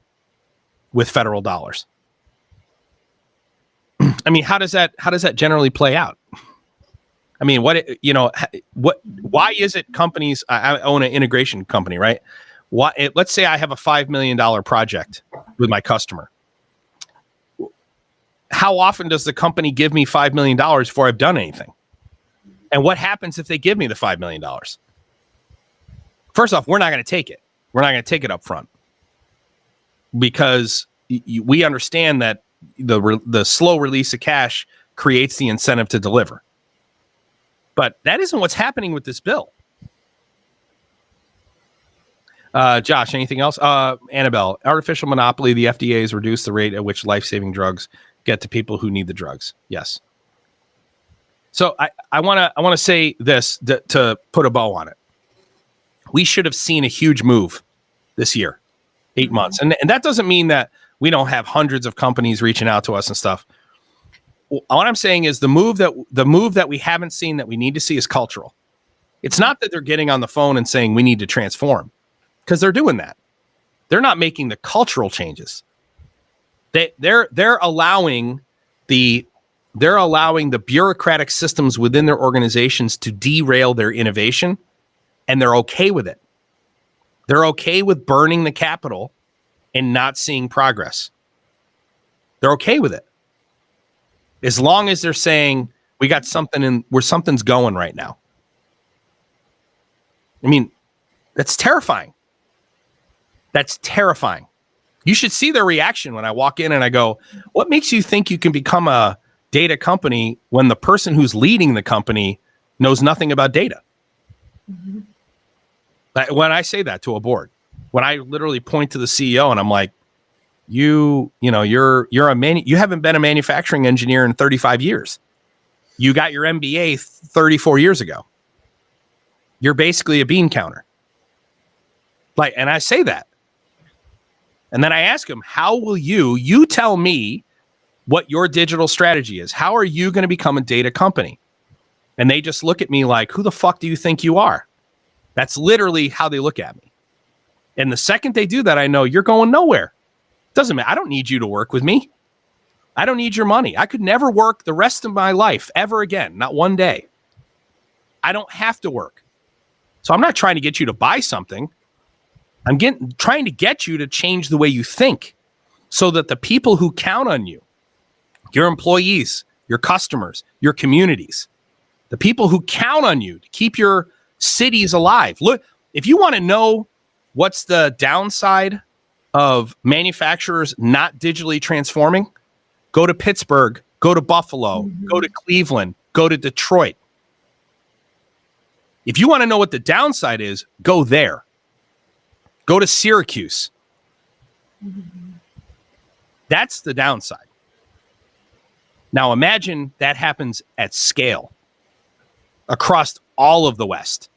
with federal dollars? I mean, how does that generally play out? I mean, why is it companies, I own an integration company, right? Let's say I have a $5 million project with my customer. How often does the company give me $5 million before I've done anything? And what happens if they give me the $5 million? First off, we're not going to take it. We're not going to take it up front, because we understand that the slow release of cash creates the incentive to deliver. But that isn't what's happening with this bill. Josh, anything else? Annabelle, artificial monopoly. The FDA has reduced the rate at which life-saving drugs get to people who need the drugs. Yes. So I want to say this to put a bow on it. We should have seen a huge move this year, 8 months. And that doesn't mean that we don't have hundreds of companies reaching out to us and stuff. What I'm saying is the move that we haven't seen that we need to see is cultural. It's not that they're getting on the phone and saying we need to transform, because they're doing that. They're not making the cultural changes. They're allowing the bureaucratic systems within their organizations to derail their innovation, and they're okay with it. They're okay with burning the capital and not seeing progress. They're okay with it, as long as they're saying we got something where something's going right now. I mean, that's terrifying. That's terrifying. You should see their reaction when I walk in and I go, what makes you think you can become a data company when the person who's leading the company knows nothing about data? Mm-hmm. When I say that to a board, when I literally point to the CEO and I'm like, you haven't been a manufacturing engineer in 35 years. You got your MBA 34 years ago. You're basically a bean counter. And I say that. And then I ask them, how will you tell me what your digital strategy is? How are you going to become a data company? And they just look at me like, who the fuck do you think you are? That's literally how they look at me. And the second they do that, I know you're going nowhere. Doesn't matter. I don't need you to work with me. I don't need your money. I could never work the rest of my life ever again. Not one day. I don't have to work. So I'm not trying to get you to buy something. I'm trying to get you to change the way you think, so that the people who count on you, your employees, your customers, your communities, the people who count on you to keep your cities alive. Look, if you want to know what's the downside of manufacturers not digitally transforming, go to Pittsburgh, go to Buffalo, go to Cleveland, go to Detroit. If you want to know what the downside is, go there. Go to Syracuse. That's the downside. Now imagine that happens at scale across all of the West.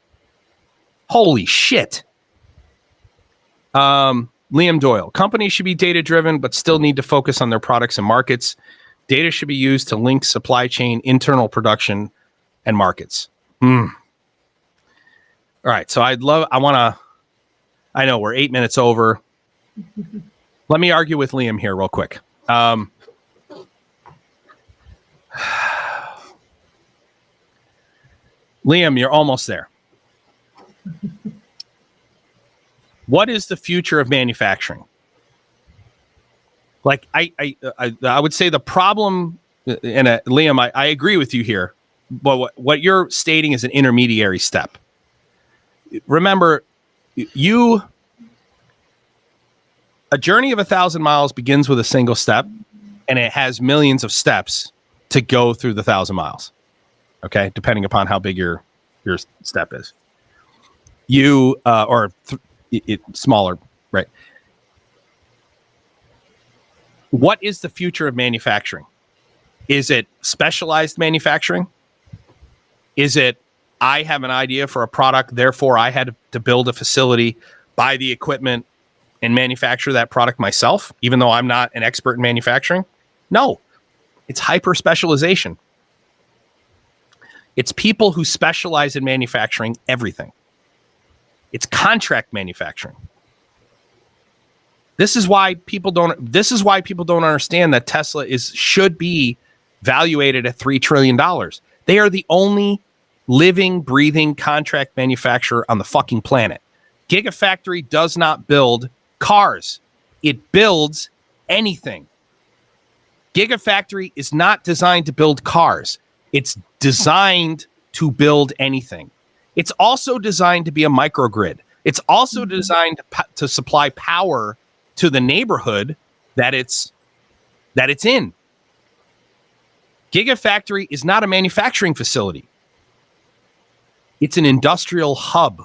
Holy shit. Liam Doyle, companies should be data-driven, but still need to focus on their products and markets. Data should be used to link supply chain, internal production, and markets. All right, so I know we're 8 minutes over. Let me argue with Liam here real quick. Liam, you're almost there. What is the future of manufacturing? I would say the problem, and Liam, I agree with you here, but what you're stating is an intermediary step. Remember, a journey of 1,000 miles begins with a single step, and it has millions of steps to go through the 1,000 miles. Okay, depending upon how big your step is. Smaller, right? What is the future of manufacturing? Is it specialized manufacturing? Is it, I have an idea for a product, therefore I had to build a facility, buy the equipment, and manufacture that product myself, even though I'm not an expert in manufacturing? No, it's hyper specialization. It's people who specialize in manufacturing everything. It's contract manufacturing. This is why people don't understand that Tesla should be valuated at $3 trillion. They are the only living, breathing contract manufacturer on the fucking planet. Gigafactory does not build cars. It builds anything. Gigafactory is not designed to build cars. It's designed to build anything. It's also designed to be a microgrid. It's also designed to supply power to the neighborhood that it's in. Gigafactory is not a manufacturing facility. It's an industrial hub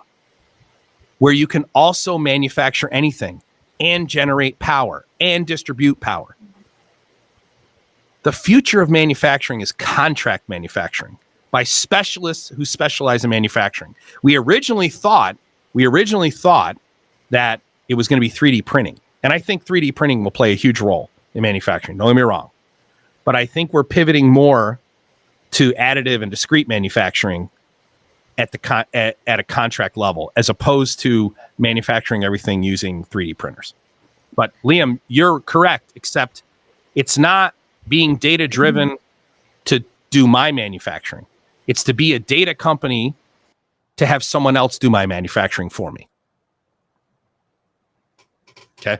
where you can also manufacture anything and generate power and distribute power. The future of manufacturing is contract manufacturing by specialists who specialize in manufacturing. We originally thought that it was going to be 3D printing. And I think 3D printing will play a huge role in manufacturing. Don't get me wrong. But I think we're pivoting more to additive and discrete manufacturing at a contract level, as opposed to manufacturing everything using 3D printers. But Liam, you're correct, except it's not being data driven to do my manufacturing. It's to be a data company to have someone else do my manufacturing for me. Okay.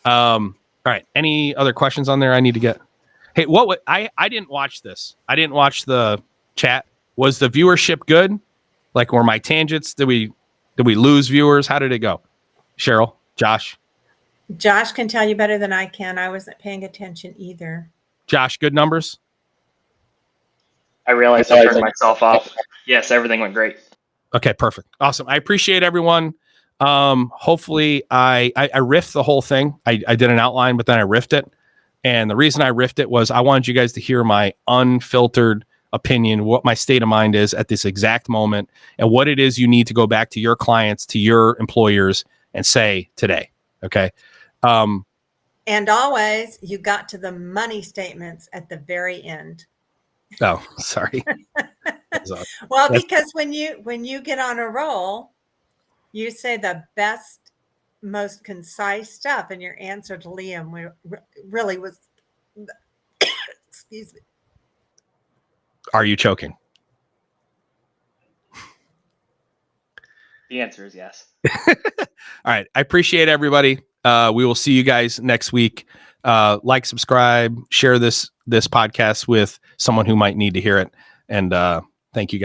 All right. Any other questions on there I need to get? Hey, I didn't watch this. I didn't watch the chat. Was the viewership good? Like, were my tangents? Did we lose viewers? How did it go? Cheryl, Josh? Josh can tell you better than I can. I wasn't paying attention either. Josh, good numbers? I realized I turned myself off. Yes, everything went great. Okay, perfect. Awesome. I appreciate everyone. Hopefully I riffed the whole thing. I did an outline, but then I riffed it. And the reason I riffed it was I wanted you guys to hear my unfiltered opinion, what my state of mind is at this exact moment, and what it is you need to go back to your clients, to your employers, and say today. Okay. And always, you got to the money statements at the very end. Oh, sorry. Well, because when you get on a roll, you say the best, most concise stuff, and your answer to Liam really was, excuse me. Are you choking? The answer is yes. All right. I appreciate everybody. We will see you guys next week. Like, subscribe, share this podcast with someone who might need to hear it. And thank you guys.